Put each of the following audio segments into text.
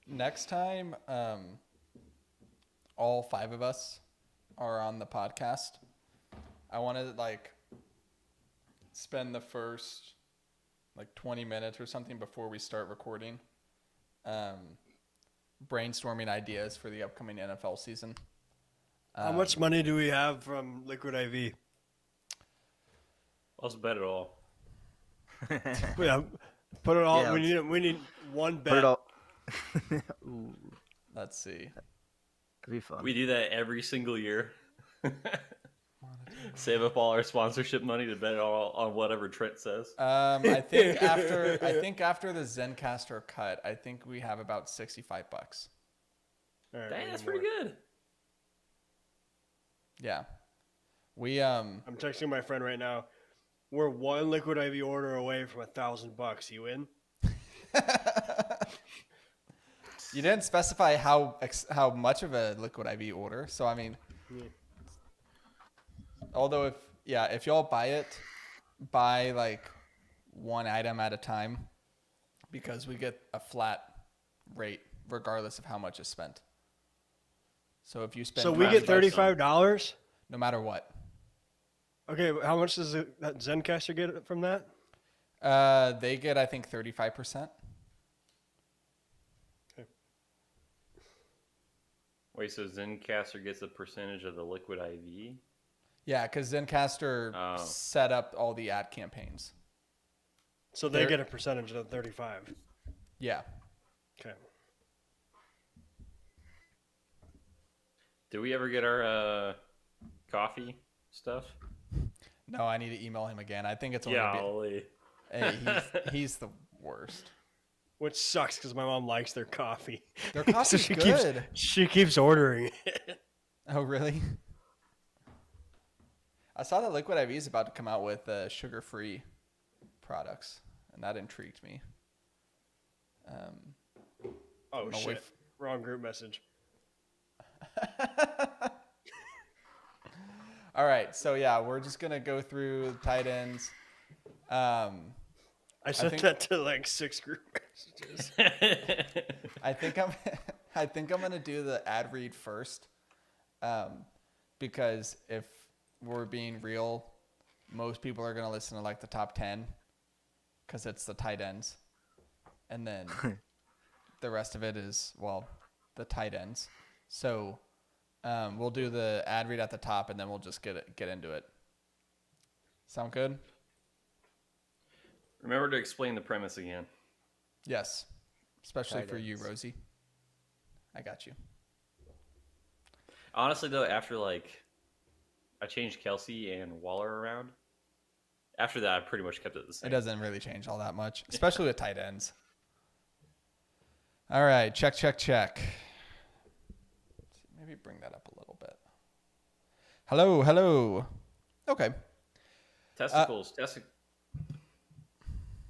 next time, all five of us are on the podcast, I want to spend the first 20 minutes or something before we start recording, brainstorming ideas for the upcoming NFL season. How much money do we have from Liquid IV? Let's bet it all. Yeah, put it all. Yeah, we need one bet. Put it all. Ooh, Let's see. that'd be fun. We do that every single year. Save up all our sponsorship money to bet it all on whatever Trent says. I think after the Zencaster cut, I think we have about $65. All right, Dang, we that's need pretty more. good. Yeah. We I'm texting my friend right now. We're one Liquid IV order away from $1,000. You in? You didn't specify how much of a Liquid IV order, so I mean, although if y'all buy one item at a time, because we get a flat rate regardless of how much is spent. So if you spend, So we get $35. no matter what. Okay, how much does that Zencaster get from that? They get, I think, 35%. Wait, so Zencaster gets a percentage of the Liquid IV? Yeah, because Zencaster set up all the ad campaigns. So they get a percentage of the 35. Yeah. Okay. Did we ever get our coffee stuff? No, I need to email him again. I think it's only Golly. hey, he's the worst. Which sucks because my mom likes their coffee. Their coffee's she good. She keeps ordering it. Oh, really? I saw that Liquid IV is about to come out with sugar-free products, and that intrigued me. Oh, my shit. wife- Wrong group message. All right, so yeah, we're just gonna go through the tight ends. I sent think- that to like 6 group messages. I think I'm gonna do the ad read first, because if we're being real, most people are gonna listen to the top 10, because it's the tight ends, and then the rest of it is the tight ends. So we'll do the ad read at the top, and then we'll just get into it. Sound good? Remember to explain the premise again. Yes, especially Tight for you, ends. Rosie. I got you. Honestly, though, after I changed Kelsey and Waller around, after that, I pretty much kept it the same. It doesn't really change all that much, especially with tight ends. All right, check. Maybe bring that up a little bit. Hello. Okay. Testicles.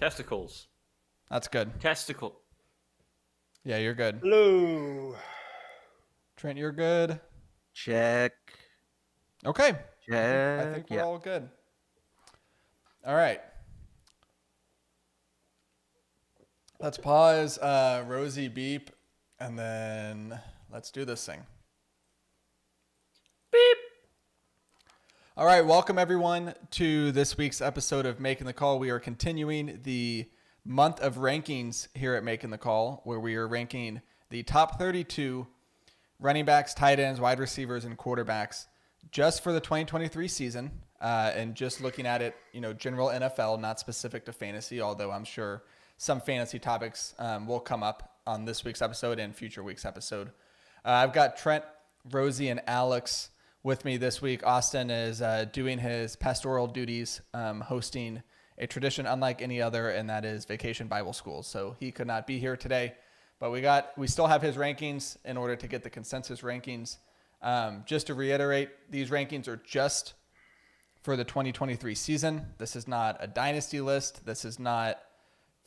Testicles. That's good. Testicle. Yeah, you're good. Hello. Trent, you're good. Check. Okay. Check. I think we're yeah. all good. All right. Let's pause. Rosie beep, and then let's do this thing. Beep. All right, welcome everyone to this week's episode of Making the Call. We are continuing the month of rankings here at Making the Call, where we are ranking the top 32 running backs, tight ends, wide receivers, and quarterbacks just for the 2023 season, and just looking at it, general NFL, not specific to fantasy, although I'm sure some fantasy topics will come up on this week's episode and future week's episode. I've got Trent, Rosie, and Alex with me this week. Austin is doing his pastoral duties, hosting a tradition unlike any other, and that is Vacation Bible School. So he could not be here today, but we still have his rankings in order to get the consensus rankings. Just to reiterate, these rankings are just for the 2023 season. This is not a dynasty list. This is not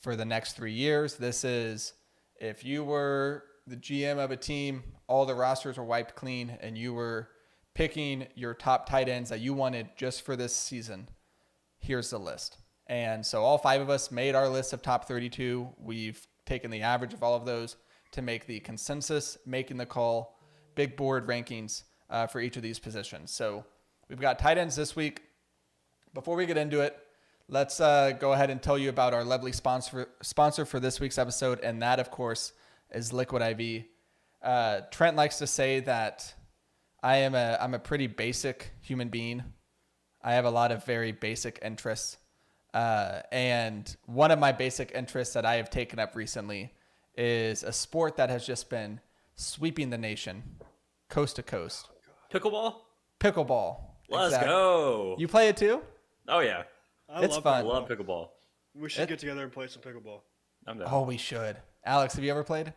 for the next 3 years. This is if you were the GM of a team, all the rosters were wiped clean, and you were picking your top tight ends that you wanted just for this season, here's the list. And so all 5 of us made our list of top 32. We've taken the average of all of those, to make the consensus, making the call, big board rankings for each of these positions. So we've got tight ends this week. Before we get into it, let's go ahead and tell you about our lovely sponsor for this week's episode, and that, of course, is Liquid IV. Trent likes to say that I'm a pretty basic human being. I have a lot of very basic interests. And one of my basic interests that I have taken up recently is a sport that has just been sweeping the nation coast to coast. Pickleball? Pickleball. Let's Exactly. go. You play it too? Oh, yeah. It's love fun. I love pickleball. We should get together and play some pickleball. I'm down. Oh, we should. Alex, have you ever played?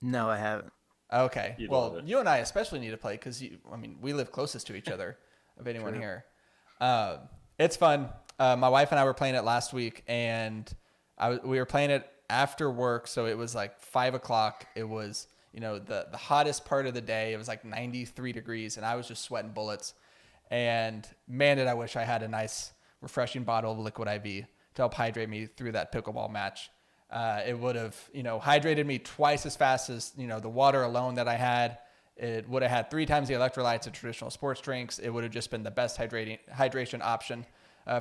No, I haven't. Okay. You'd Well, love it. you and I especially need to play because we live closest to each other of anyone here. It's fun. My wife and I were playing it last week, and we were playing it after work, so it was like 5 o'clock. It was the hottest part of the day. It was like 93 degrees, and I was just sweating bullets. And man, did I wish I had a nice, refreshing bottle of Liquid IV to help hydrate me through that pickleball match. It would have, hydrated me twice as fast as, the water alone that I had. It would have had 3 times the electrolytes of traditional sports drinks. It would have just been the best hydration option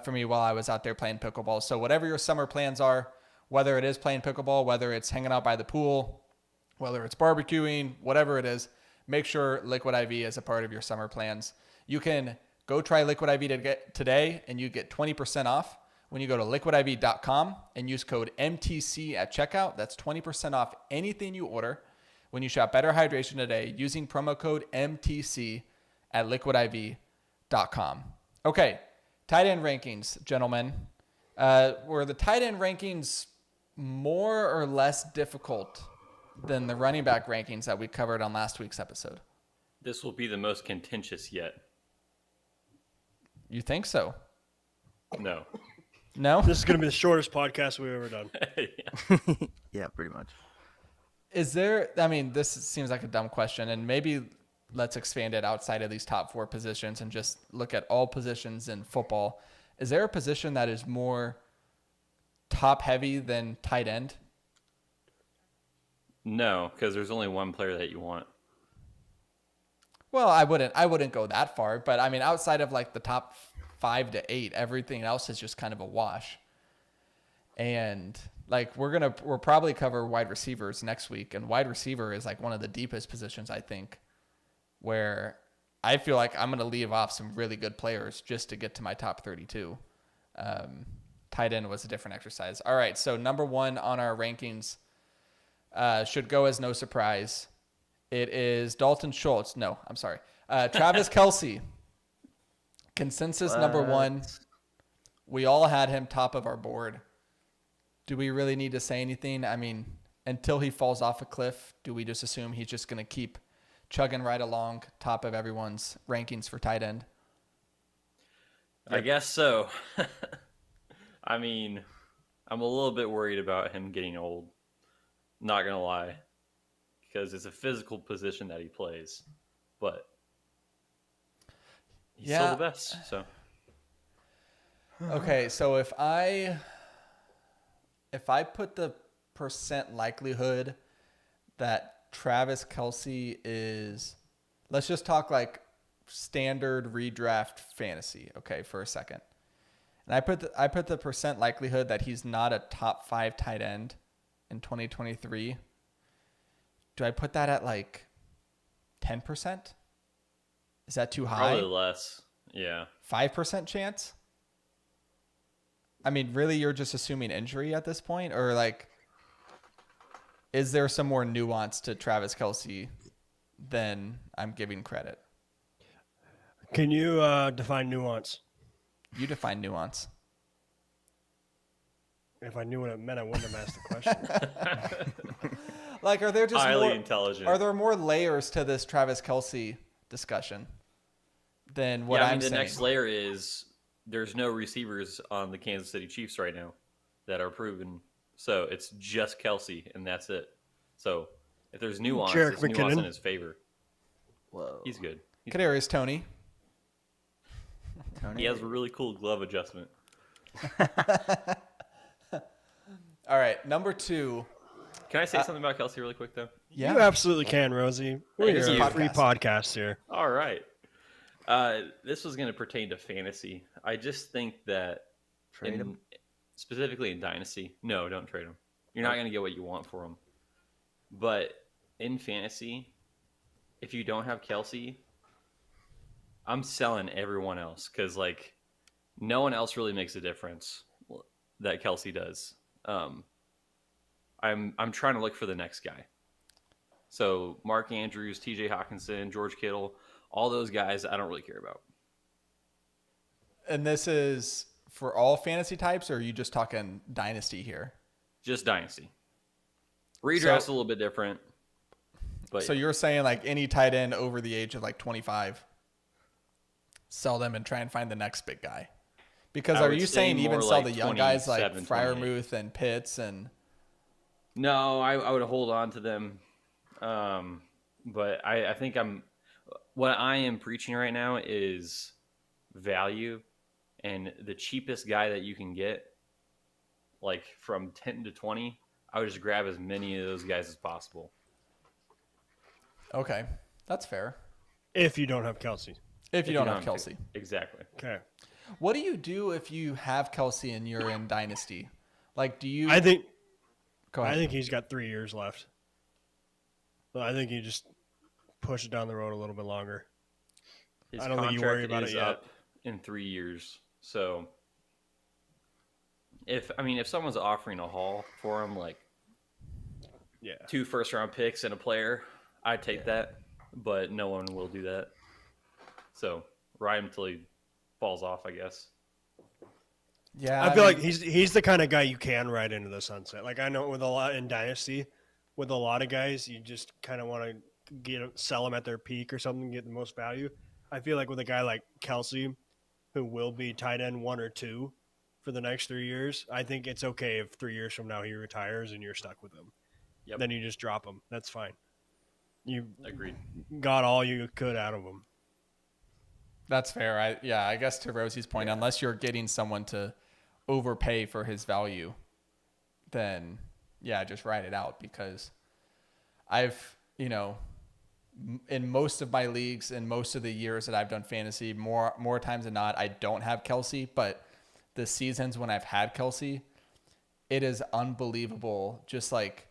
for me while I was out there playing pickleball. So whatever your summer plans are, whether it is playing pickleball, whether it's hanging out by the pool, whether it's barbecuing, whatever it is, make sure Liquid IV is a part of your summer plans. You can go try Liquid IV today, and you get 20% off when you go to liquidiv.com and use code MTC at checkout. That's 20% off anything you order when you shop Better Hydration today using promo code MTC at liquidiv.com. Okay, tight end rankings, gentlemen. Were the tight end rankings more or less difficult than the running back rankings that we covered on last week's episode? This will be the most contentious yet. You think so? No. No? This is going to be the shortest podcast we've ever done. Yeah, pretty much. Is there, this seems like a dumb question, and maybe let's expand it outside of these top 4 positions and just look at all positions in football. Is there a position that is more top heavy than tight end? No, because there's only one player that you want. Well, I wouldn't go that far, but outside of like the top 5 to 8, everything else is just kind of a wash. And like we'll probably cover wide receivers next week, and wide receiver is like one of the deepest positions, I think, where I feel like I'm going to leave off some really good players just to get to my top 32. Tight end was a different exercise. All right, so number 1 on our rankings should go as no surprise. It is Dalton Schultz. No, I'm sorry. Travis Kelce. Consensus number 1. We all had him top of our board. Do we really need to say anything? Until he falls off a cliff, do we just assume he's just going to keep chugging right along top of everyone's rankings for tight end? I guess so. I'm a little bit worried about him getting old. Not going to lie. Because it's a physical position that he plays. But he's still the best, so. Okay, so if I put the percent likelihood that Travis Kelce is, let's just talk like standard redraft fantasy, okay, for a second. And I put the percent likelihood that he's not a top 5 tight end in 2023. Do I put that at like 10%? Is that too high? Probably less. Yeah. 5% chance? Really, you're just assuming injury at this point? Or like, is there some more nuance to Travis Kelce than I'm giving credit? Can you define nuance? You define nuance. If I knew what it meant, I wouldn't have asked the question. Like, are there just Highly more, intelligent. Are there more layers to this Travis Kelce discussion than what I'm the saying? next layer is there's no receivers on the Kansas City Chiefs right now that are proven. So it's just Kelce, and that's it. So if there's nuance, Jerick it's nuance in McKinnon. his favor. Whoa. He's good. Kadarius Toney. Tony? He has a really cool glove adjustment. All right, number 2. Can I say something about Kelsey really quick though? Yeah. You absolutely can, Rosie. We're Thank your you. free podcast here. All right. This was going to pertain to fantasy. I just think that Trade him. specifically in Dynasty, no, don't trade him. You're not going to get what you want for him. But in fantasy, if you don't have Kelsey, I'm selling everyone else because like no one else really makes a difference that Kelsey does. I'm trying to look for the next guy. So Mark Andrews, T.J. Hawkinson, George Kittle, all those guys I don't really care about. And this is for all fantasy types, or are you just talking dynasty here? Just Dynasty. Redraft's So- a little bit different. But So you're saying like any tight end over the age of like 25, sell them and try and find the next big guy. Because I are would you say saying even more sell like the young guys like 27, 28. Freiermuth and Pitts and no, I would hold on to them. But I think what I am preaching right now is value, and the cheapest guy that you can get, like from 10 to 20, I would just grab as many of those guys as possible. okay, that's fair. If you don't have Kelsey. If you don't have Kelsey. Exactly. Okay. What do you do if you have Kelsey and you're in dynasty? Like, do you? I think Go ahead. I think he's got 3 years left. But I think you just push it down the road a little bit longer. His I don't think you worry contract about is it yet. up in 3 years. So if someone's offering a haul for him, like Yeah. 2 first-round picks and a player, I'd take that. But no one will do that. So ride him until he falls off, I guess. Yeah, I feel mean, like he's the kind of guy you can ride into the sunset. Like I know with a lot in Dynasty, with a lot of guys, you just kind of want to sell them at their peak or something, get the most value. I feel like with a guy like Kelsey, who will be tight end 1 or 2 for the next 3 years, I think it's okay if 3 years from now he retires and you're stuck with him. Yep. Then you just drop him. That's fine. You Agreed. got all you could out of him. that's fair. I guess to Rosie's point, unless you're getting someone to overpay for his value, then yeah, just ride it out. Because I've, in most of my leagues and most of the years that I've done fantasy, more times than not, I don't have Kelsey. But the seasons when I've had Kelsey, it is unbelievable. Just like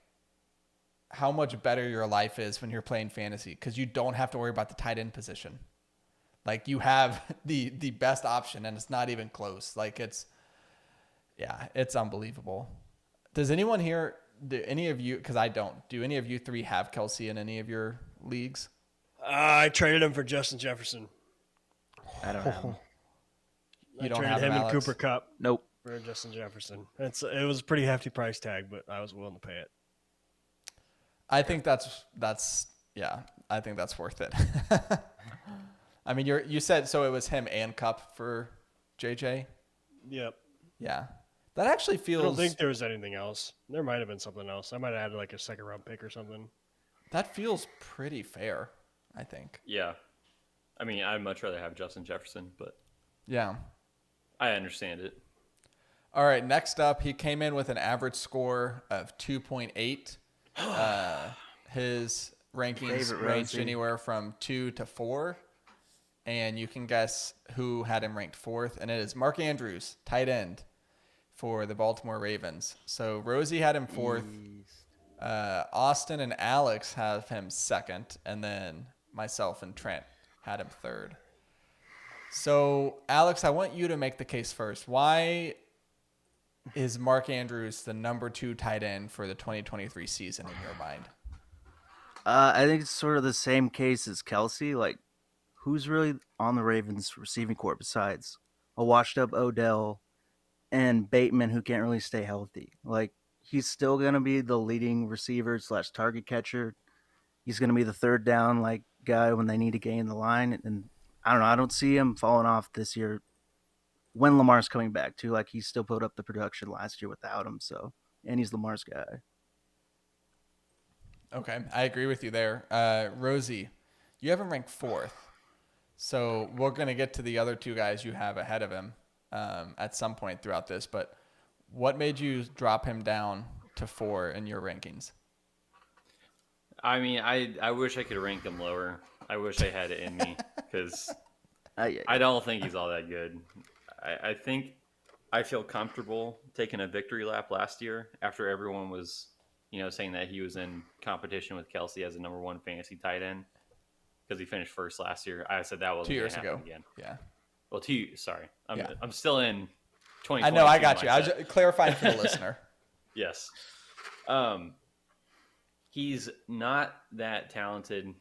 how much better your life is when you're playing fantasy, because you don't have to worry about the tight end position. Like you have the best option, and it's not even close. Like it's unbelievable. Does anyone here, do any of you, because I don't, do any of you three have Kelsey in any of your leagues? I traded him for Justin Jefferson. I don't have him. You I don't traded have him him, and Alex? Cooper Kupp Nope. for Justin Jefferson. It was a pretty hefty price tag, but I was willing to pay it. I think that's worth it. I mean, you said, so it was him and Cup for JJ? Yep. Yeah. That actually I feels, don't think there was anything else. There might have been something else. I might have added like a 2nd-round pick or something. that feels pretty fair, I think. Yeah. I mean, I'd much rather have Justin Jefferson, but Yeah. I understand it. All right, next up, he came in with an average score of 2.8. His rankings Favorite ranged Rosie. anywhere from 2 to 4. And you can guess who had him ranked 4th. And it is Mark Andrews, tight end for the Baltimore Ravens. So Rosie had him 4th. Austin and Alex have him 2nd. And then myself and Trent had him 3rd. So, Alex, I want you to make the case first. Why is Mark Andrews the number 2 tight end for the 2023 season in your mind? I think it's sort of the same case as Kelsey. Like, who's really on the Ravens receiving corps besides a washed-up Odell and Bateman who can't really stay healthy? Like, he's still going to be the leading receiver / target catcher. He's going to be the 3rd down guy when they need to gain the line. And I don't know. I don't see him falling off this year when Lamar's coming back too. Like, he still put up the production last year without him. So, and he's Lamar's guy. Okay, I agree with you there. Rosie, you have him ranked 4th. So we're going to get to the other 2 guys you have ahead of him at some point throughout this. But what made you drop him down to 4 in your rankings? I mean, I wish I could rank him lower. I wish I had it in me because I don't think he's all that good. I think I feel comfortable taking a victory lap last year after everyone was, saying that he was in competition with Kelsey as a number one fantasy tight end because he finished first last year. I said that wasn't 2 going years to happen ago. again. Yeah. Well, sorry. Yeah. I'm still in 2020. I know. I got you. I was just clarifying for the listener. Yes. He's not that talented,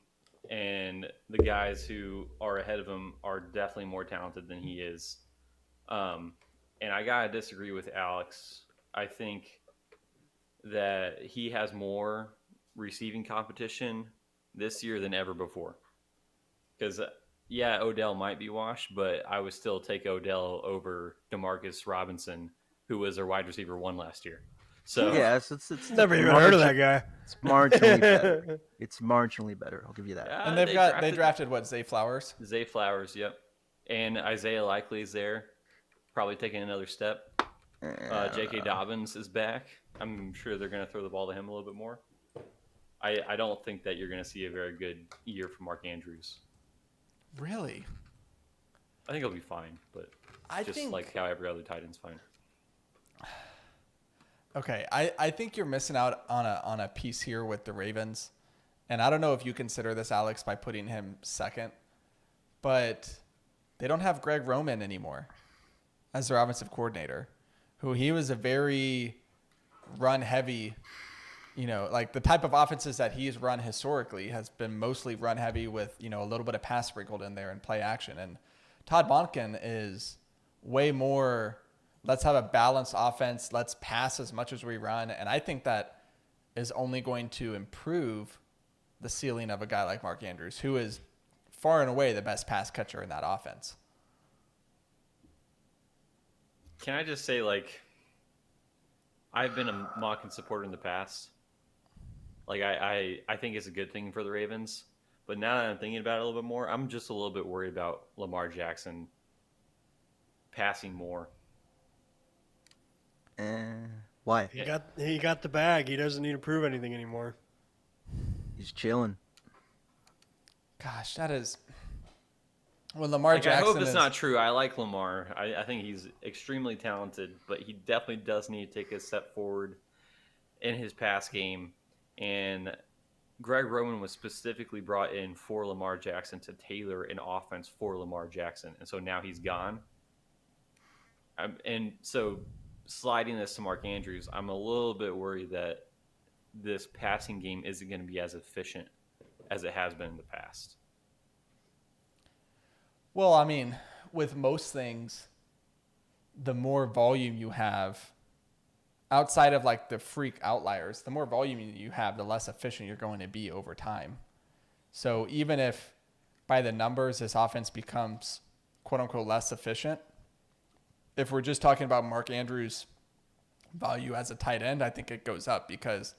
and the guys who are ahead of him are definitely more talented than he is. And I gotta disagree with Alex. I think that he has more receiving competition this year than ever before. Because Odell might be washed, but I would still take Odell over Demarcus Robinson, who was their wide receiver 1 last year. So Yeah, it's Never even heard of that guy. It's marginally better. It's marginally better. I'll give you that. And they drafted what, Zay Flowers? Zay Flowers, yep. And Isaiah Likely is there, probably taking another step. J.K. Dobbins is back. I'm sure they're going to throw the ball to him a little bit more. I don't think that you're going to see a very good year from Mark Andrews. Really? I think he'll be fine, but I just think like how every other tight end's fine. Okay, I think you're missing out on a piece here with the Ravens, and I don't know if you consider this, Alex, by putting him second, but they don't have Greg Roman anymore as their offensive coordinator, who he was a very run heavy, like the type of offenses that he's run historically has been mostly run heavy with a little bit of pass sprinkled in there and play action, and Todd Monken is way more. Let's have a balanced offense. Let's pass as much as we run. And I think that is only going to improve the ceiling of a guy like Mark Andrews, who is far and away the best pass catcher in that offense. Can I just say, I've been a Monken supporter in the past. I think it's a good thing for the Ravens. But now that I'm thinking about it a little bit more, I'm just a little bit worried about Lamar Jackson passing more. Why? He got the bag. He doesn't need to prove anything anymore. He's chilling. Gosh, that is. Well, Lamar Jackson. I hope it's not true. I like Lamar. I think he's extremely talented, but he definitely does need to take a step forward in his pass game. And Greg Roman was specifically brought in for Lamar Jackson to tailor an offense for Lamar Jackson, and so now he's gone. And so sliding this to Mark Andrews, I'm a little bit worried that this passing game isn't going to be as efficient as it has been in the past. Well, I mean, with most things, the more volume you have, outside of the freak outliers, the more volume you have, the less efficient you're going to be over time. So even if by the numbers this offense becomes quote unquote less efficient, if we're just talking about Mark Andrews' value as a tight end, I think it goes up because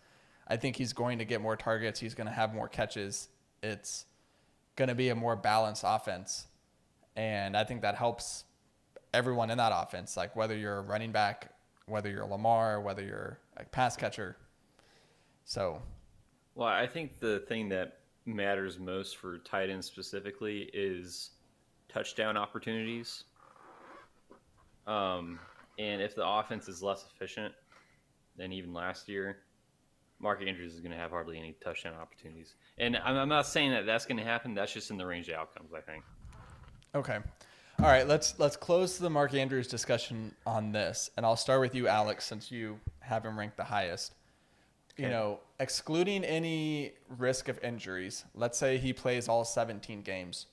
I think he's going to get more targets. He's going to have more catches. It's going to be a more balanced offense. And I think that helps everyone in that offense, whether you're a running back, whether you're Lamar, whether you're a pass catcher. So, well, I think the thing that matters most for tight ends specifically is touchdown opportunities. And if the offense is less efficient than even last year, Mark Andrews is going to have hardly any touchdown opportunities. And I'm not saying that that's going to happen. That's just in the range of outcomes, I think. Okay. All right, let's close the Mark Andrews discussion on this, and I'll start with you, Alex, since you have him ranked the highest. Okay. Excluding any risk of injuries, let's say he plays all 17 games,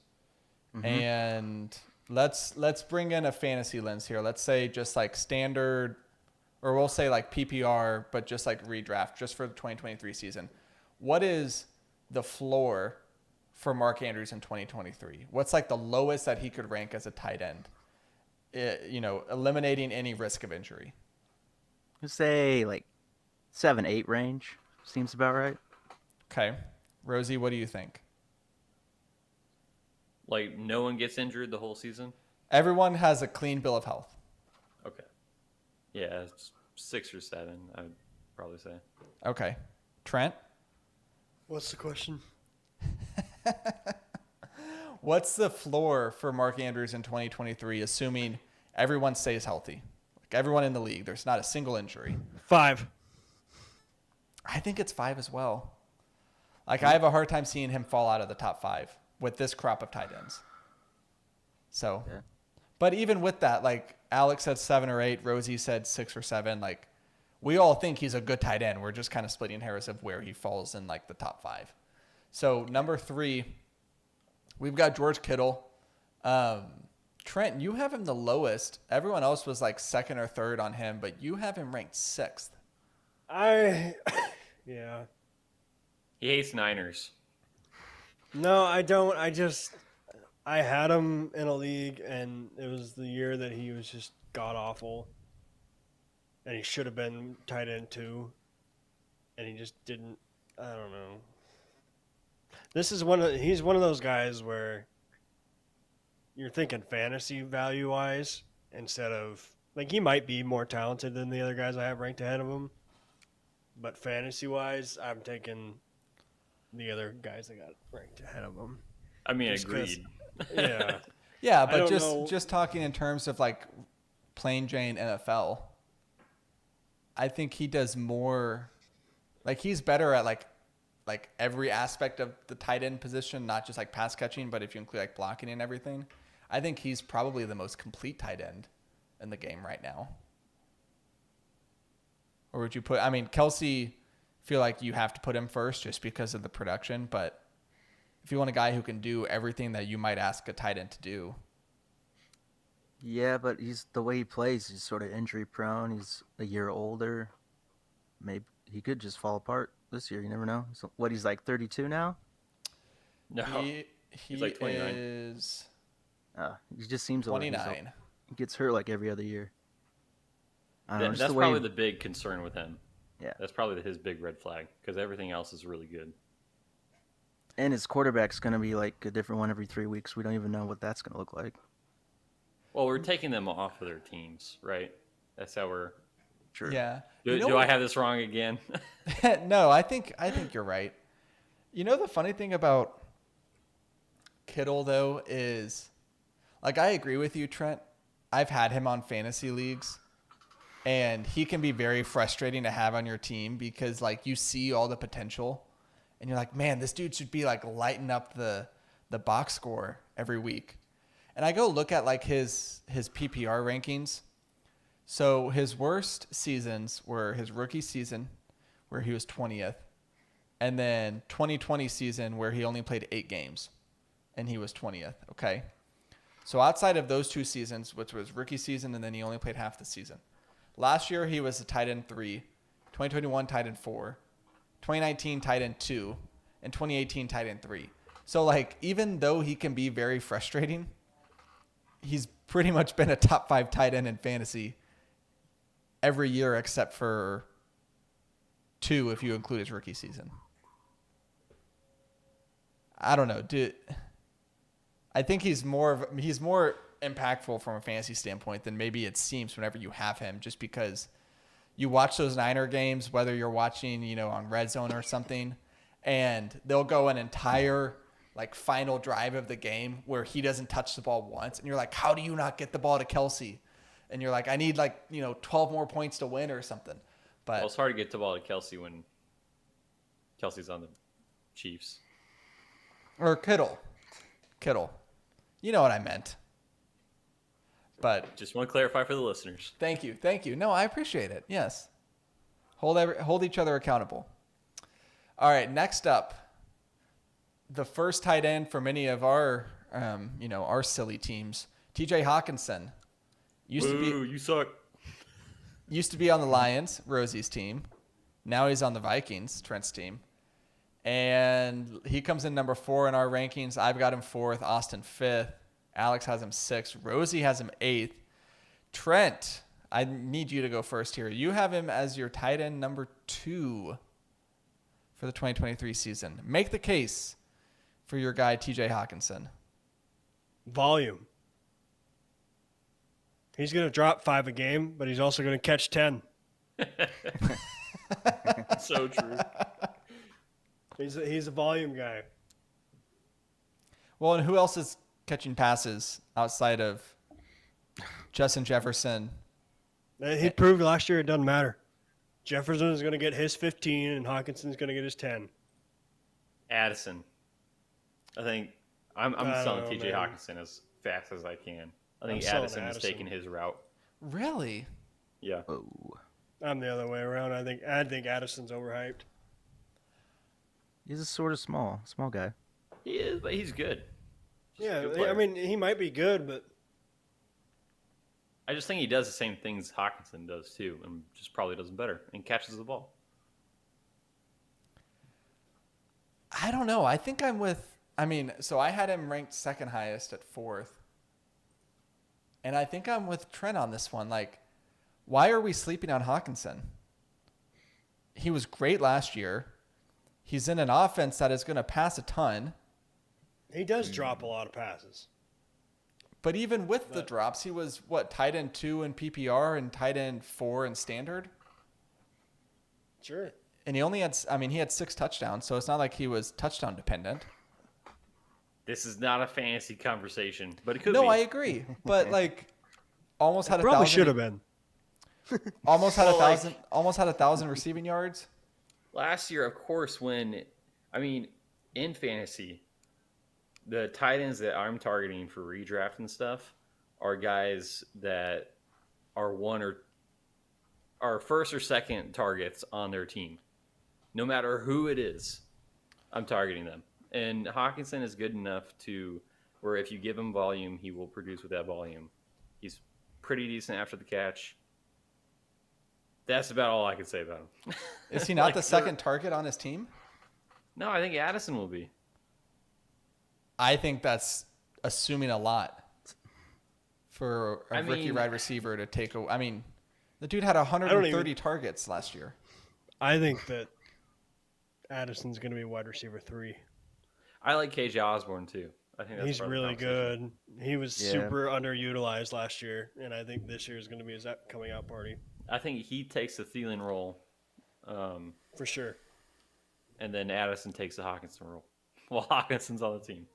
and let's bring in a fantasy lens here. Let's say just standard, or we'll say PPR, but just redraft, just for the 2023 season. What is the floor for Mark Andrews in 2023? What's the lowest that he could rank as a tight end? Eliminating any risk of injury. Let's say 7-8 range seems about right. Okay. Rosie, what do you think? No one gets injured the whole season? Everyone has a clean bill of health. Okay. Yeah, it's 6 or 7, I would probably say. Okay. Trent? What's the question? What's the floor for Mark Andrews in 2023, assuming everyone stays healthy? Like everyone in the league, there's not a single injury. 5. I think it's 5 as well. Like I have a hard time seeing him fall out of the top 5 with this crop of tight ends. So, Yeah. but even with that, like Alex said 7 or 8, Rosie said 6 or 7. Like we all think he's a good tight end. We're just kind of splitting hairs of where he falls in like the top 5. So number 3, we've got George Kittle. Trent, you have him the lowest. Everyone else was like 2nd or 3rd on him, but you have him ranked 6th. Yeah. He hates Niners. No, I don't. I had him in a league, and it was the year that he was just god awful, and he should have been tight end 2, and he just didn't. I don't know. He's one of those guys where you're thinking fantasy value wise instead of like he might be more talented than the other guys I have ranked ahead of him, but fantasy wise, I'm taking the other guys that got ranked ahead of him. I mean, Just 'cause- agreed. Yeah. Yeah, I but don't know. just talking in terms of like plain Jane NFL, I think he does more. Like he's better at like every aspect of the tight end position, not just like pass catching, but if you include like blocking and everything, I think he's probably the most complete tight end in the game right now. Or would you put? I mean, Kelsey, feel like you have to put him first just because of the production, but if you want a guy who can do everything that you might ask a tight end to do. Yeah, but the way he plays, he's sort of injury prone. He's a year older. Maybe he could just fall apart this year. You never know. So, he's like 32 now? No, He He's like 29. is He just seems older. 29. He gets hurt like every other year. I don't know, just that's the way probably the big concern with him. Yeah. That's probably his big red flag because everything else is really good. And his quarterback's going to be like a different one every 3 weeks. We don't even know what that's going to look like. Well, we're taking them off of their teams, right? That's how we're. Sure. Yeah. Do, You know do I what- have this wrong again? No, I think you're right. You know the funny thing about Kittle though is like I agree with you, Trent. I've had him on fantasy leagues and he can be very frustrating to have on your team because like you see all the potential and you're like, man, this dude should be like lighting up the box score every week. And I go look at like his PPR rankings. So his worst seasons were his rookie season where he was 20th, and then 2020 season where he only played 8 games and he was 20th. Okay. So outside of those 2 seasons, which was rookie season and then he only played half the season. Last year he was a tight end 3, 2021 tight end 4, 2019 tight end 2, and 2018 tight end 3. So like even though he can be very frustrating, he's pretty much been a top 5 tight end in fantasy every year except for 2 if you include his rookie season. I don't know. I think he's more impactful from a fantasy standpoint than maybe it seems whenever you have him, just because you watch those Niner games, whether you're watching, on Red Zone or something, and they'll go an entire like final drive of the game where he doesn't touch the ball once. And you're like, how do you not get the ball to Kelsey? And you're like, I need 12 more points to win or something. But Well, it's hard to get the ball to Kelsey when Kelsey's on the Chiefs. or Kittle. You know what I meant. But Just want to clarify for the listeners. thank you. No, I appreciate it. Yes. Hold each other accountable. All right, next up, the first tight end for many of our our silly teams, TJ Hawkinson. Woo, you suck. Used to be on the Lions, Rosie's team. Now he's on the Vikings, Trent's team. And he comes in number 4 in our rankings. I've got him 4th, Austin 5th. Alex has him 6th. Rosie has him 8th. Trent, I need you to go first here. You have him as your tight end number 2 for the 2023 season. Make the case for your guy, TJ Hawkinson. Volume. He's going to drop 5 a game, but he's also going to catch 10. So true. He's a volume guy. Well, and who else is catching passes outside of Justin Jefferson? He proved last year it doesn't matter. Jefferson is going to get his 15, and Hawkinson's going to get his 10. Addison. I think I'm I selling don't know, TJ man. Hawkinson as fast as I can. I think selling Addison is Addison. taking his route. Really? Yeah. Oh. I'm the other way around. I think Addison's overhyped. He's a sort of small guy. He is, but he's good. Just a Yeah, good I player. mean, he might be good, but I just think he does the same things Hawkinson does too, and just probably does them better and catches the ball. I don't know. I think I'm with. I mean, so I had him ranked second highest at 4th, and I think I'm with Trent on this one. Like, why are we sleeping on Hawkinson? He was great last year. He's in an offense that is going to pass a ton. he does drop a lot of passes. But even with the drops, he was tight end 2 in PPR and tight end 4 in standard. Sure. And he only had, he had 6 touchdowns, so it's not like he was touchdown dependent. This is not a fantasy conversation, but it could No, be. I agree. But like, almost had Probably 1,000. should have been. Almost had Well, 1,000. Almost had 1,000 receiving yards. Last year, of course, in fantasy, the tight ends that I'm targeting for redraft and stuff are guys that are are first or second targets on their team. No matter who it is, I'm targeting them. And Hawkinson is good enough to where if you give him volume, he will produce with that volume. He's pretty decent after the catch. That's about all I can say about him. Is he not Like, the second target on his team? No, I think Addison will be. I think that's assuming a lot for a I rookie mean- wide receiver to take. The dude had I 130 don't even- targets last year. I think that Addison's going to be wide receiver 3. I like KJ Osborne too. I think that's He's part of the really conversation. good. He was Yeah. super underutilized last year, and I think this year is going to be his coming out party I think he takes the Thielen role, for sure. and then Addison takes the Hawkinson role. Well, Hawkinson's on the team.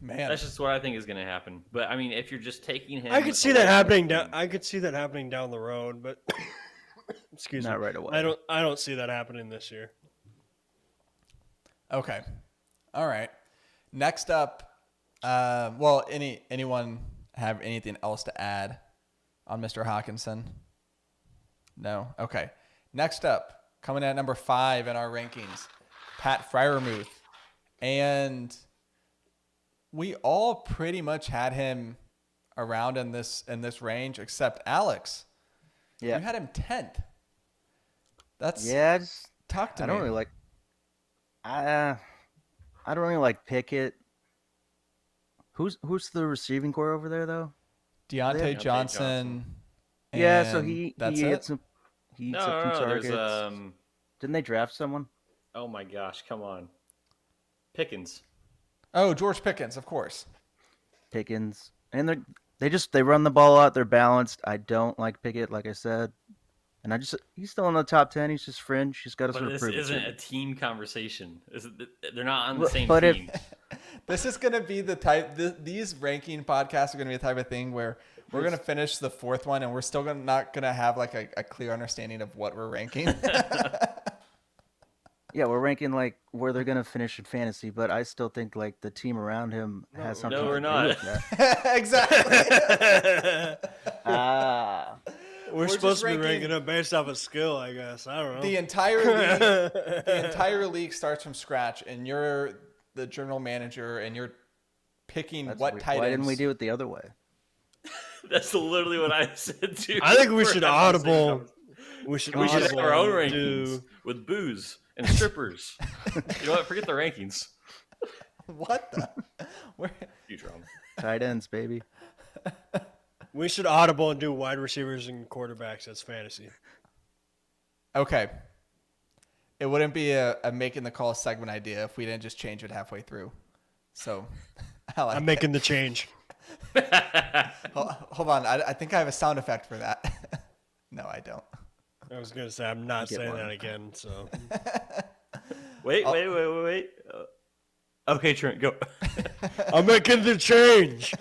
Man, That's just what I think is going to happen. But I mean, if you're just taking him, I could see away that from happening the down. team- I could see that happening down the road, but excuse Not me, right away. I don't see that happening this year. okay. All right. Next up, anyone have anything else to add on Mr. Hawkinson? No? Okay. Next up, coming in at number 5 in our rankings, Pat Fryermuth. And we all pretty much had him around in this range, except Alex. Yeah. You had him 10th. That's Yeah, talk to I me. don't really like. I don't really like Pickett. Who's the receiving core over there though? Deontay Deontay Johnson. Yeah, so and he that's hit it. some. He No, took some no, targets. there's Didn't they draft someone? oh my gosh, come on, Pickens. Oh, George Pickens, of course. Pickens, and they run the ball out. They're balanced. I don't like Pickett, like I said, and he's still in the top 10. He's just fringe. He's got to But sort of this prove it. isn't to a me. team conversation. They're not on the But- same but if- team. This is going to be the type. These ranking podcasts are going to be the type of thing where we're going to finish the 4th one, and we're still not going to have like a clear understanding of what we're ranking. Yeah, we're ranking like where they're gonna finish in fantasy, but I still think like the team around him has something. we're to do not. with that. Exactly. Ah, We're just supposed to be ranking- ranking it based off of skill, I guess. I don't know. The entire league starts from scratch, and you're the general manager, and you're picking that's what weird. tight Why ends. didn't we do it the other way? That's literally what I said too. I think we We're should having the same audible. conversation. We should We should have our own rankings do- with booze and strippers. You know what? Forget the rankings. What the? Where? Future on. Tight ends, baby. We should audible and do wide receivers and quarterbacks as fantasy. Okay. It wouldn't be a making the call segment idea if we didn't just change it halfway through. So, I like I'm it. making the change. Hold on. I think I have a sound effect for that. No, I don't. I was gonna say I'm not Get saying one. that again. So Wait. Okay, Trent, go. I'm making the change.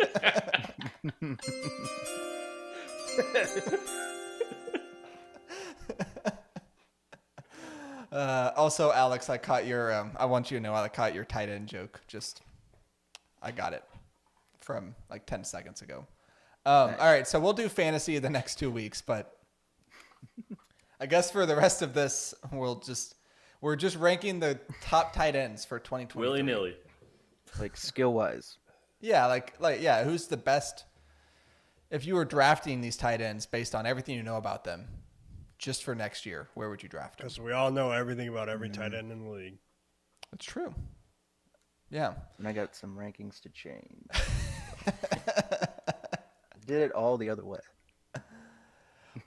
Also, Alex, I caught your. I want you to know I caught your tight end joke. I got it from like 10 seconds ago. All right, so we'll do fantasy the next 2 weeks, but I guess for the rest of this, we're just ranking the top tight ends for 2020. Willy nilly. Like skill wise. Yeah, yeah, who's the best? If you were drafting these tight ends based on everything you know about them, just for next year, where would you draft them? Because we all know everything about every tight end in the league. That's true. Yeah. And I got some rankings to change. Did it all the other way.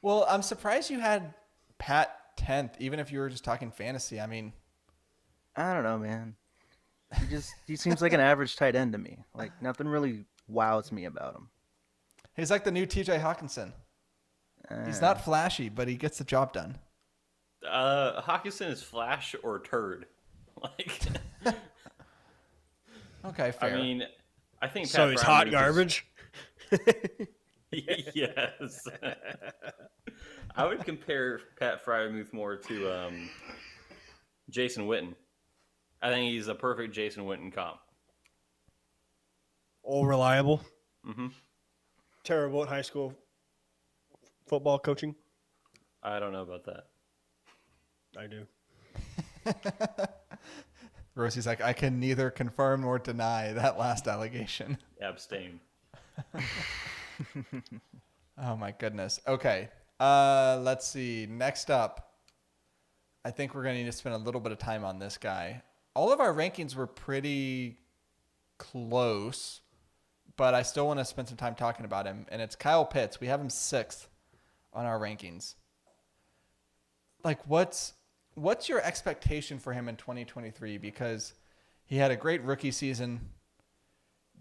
Well, I'm surprised you had Pat 10th, even if you were just talking fantasy. I mean, I don't know, man. He seems like an average tight end to me. Like nothing really wows me about him. he's like the new TJ Hawkinson. He's not flashy, but he gets the job done. Hawkinson is flash or turd. Like, Okay, fair. I mean, I think So Pat he's Freiermuth hot is- garbage. Yes. I would compare Pat Fryermuth more to Jason Witten. I think he's a perfect Jason Witten comp. All reliable. Hmm. Terrible at high school football coaching. I don't know about that. I do. Rosie's like, I can neither confirm nor deny that last allegation. Abstain. Oh my goodness. Okay. Let's see. Next up, I think we're going to need to spend a little bit of time on this guy. All of our rankings were pretty close, but I still want to spend some time talking about him. And it's Kyle Pitts. We have him 6th on our rankings. Like, what's your expectation for him in 2023? Because he had a great rookie season.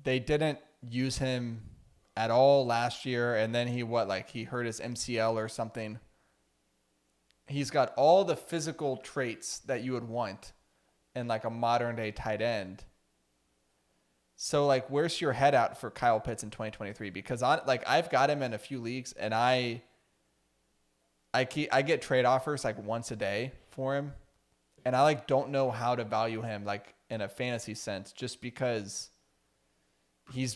They didn't use him at all last year, and then he hurt his MCL or something. He's got all the physical traits that you would want in like a modern day tight end. So like, where's your head at for Kyle Pitts in 2023? Because I've got him in a few leagues, and I get trade offers like once a day for him, and I don't know how to value him like in a fantasy sense, just because he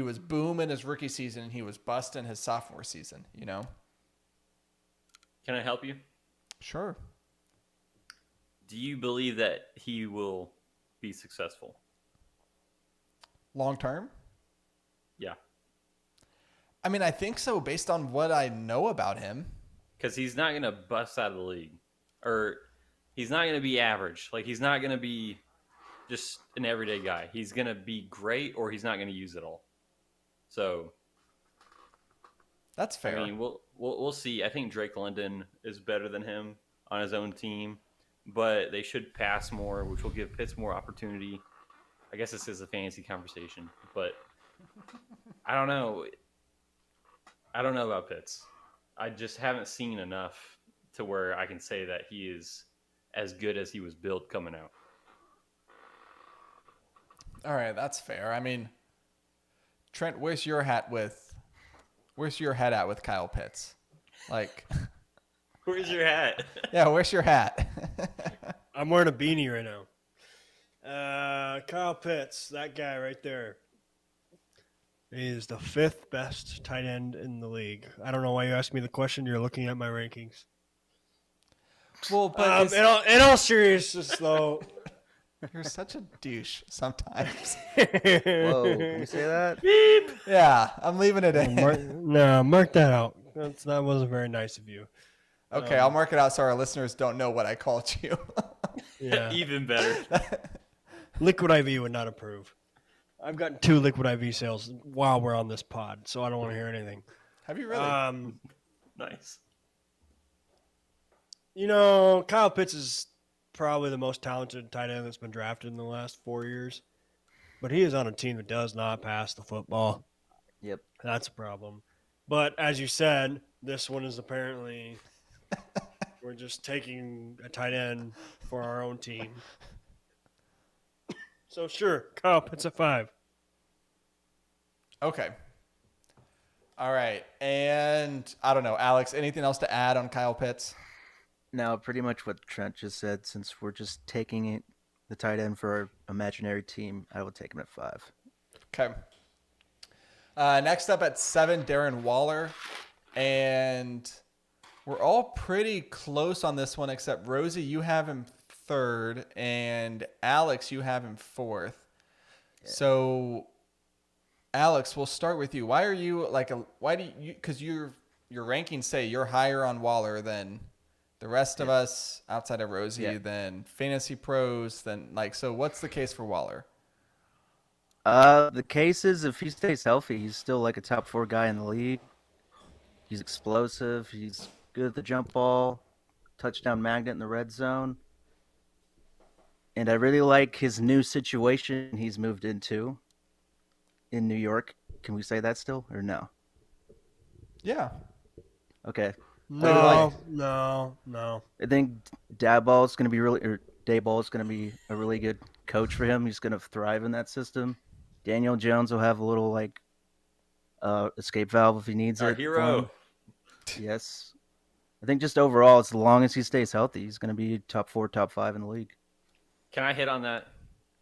was boom in his rookie season and he was bust in his sophomore season, you know? Can I help you? Sure. Do you believe that he will be successful? Long term? Yeah. I mean, I think so based on what I know about him. Because he's not going to bust out of the league. Or he's not going to be average. Like, he's not going to be just an everyday guy. He's going to be great, or he's not going to use it all. So, That's fair. I mean, we'll see. I think Drake London is better than him on his own team, but they should pass more, which will give Pitts more opportunity. I guess this is a fantasy conversation, but I don't know. I don't know about Pitts. I just haven't seen enough to where I can say that he is as good as he was built coming out. All right, that's fair. I mean, Trent, where's your head at with Kyle Pitts? Like, Where's your hat? yeah, where's your hat? I'm wearing a beanie right now. Kyle Pitts, that guy right there. He is the 5th best tight end in the league. I don't know why you asked me the question. You're looking at my rankings. Well, but In all seriousness, though. you're such a douche sometimes. Whoa, can we say that? Yeah, I'm leaving it in. Mark that out. That wasn't very nice of you. Okay, I'll mark it out so our listeners don't know what I called you. Yeah. Even better. Liquid IV would not approve. I've gotten 2 Liquid IV sales while we're on this pod, so I don't want to hear anything. Have you really? Nice. You know, Kyle Pitts is probably the most talented tight end that's been drafted in the last 4 years, but he is on a team that does not pass the football. Yep. That's a problem. But as you said, this one is apparently We're just taking a tight end for our own team. So sure, Kyle Pitts at 5. Okay. All right. And I don't know, Alex, anything else to add on Kyle Pitts? No, pretty much what Trent just said. Since we're just taking it, the tight end for our imaginary team, I will take him at 5. Okay. Next up at 7, Darren Waller. And we're all pretty close on this one, except Rosie, you have him 3rd, and Alex, you have him 4th. Yeah. So, Alex, we'll start with you. Why are you why do you, because your rankings say you're higher on Waller than the rest of us outside of Rosie, than Fantasy Pros, so what's the case for Waller? The case is if he stays healthy, he's still like a top 4 guy in the league. He's explosive. He's good at the jump ball, touchdown magnet in the red zone. And I really like his new situation he's moved into in New York. Can we say that still or no? Yeah. Okay. No. I think Dayball is going to be a really good coach for him. He's going to thrive in that system. Daniel Jones will have a little escape valve if he needs Our it. hero. Yes. I think just overall, as long as he stays healthy, he's going to be top 4, top 5 in the league. Can I hit on that?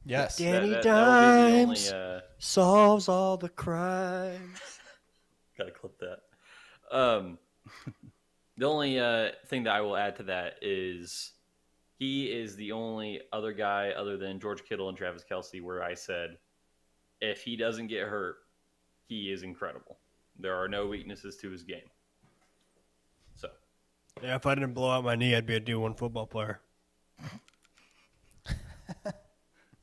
Yes. Danny that Dimes will be the only, solves all the crimes. Gotta clip that. The only thing that I will add to that is he is the only other guy other than George Kittle and Travis Kelce where I said, if he doesn't get hurt, he is incredible. There are no weaknesses to his game. So, yeah, if I didn't blow out my knee, I'd be a D1 football player.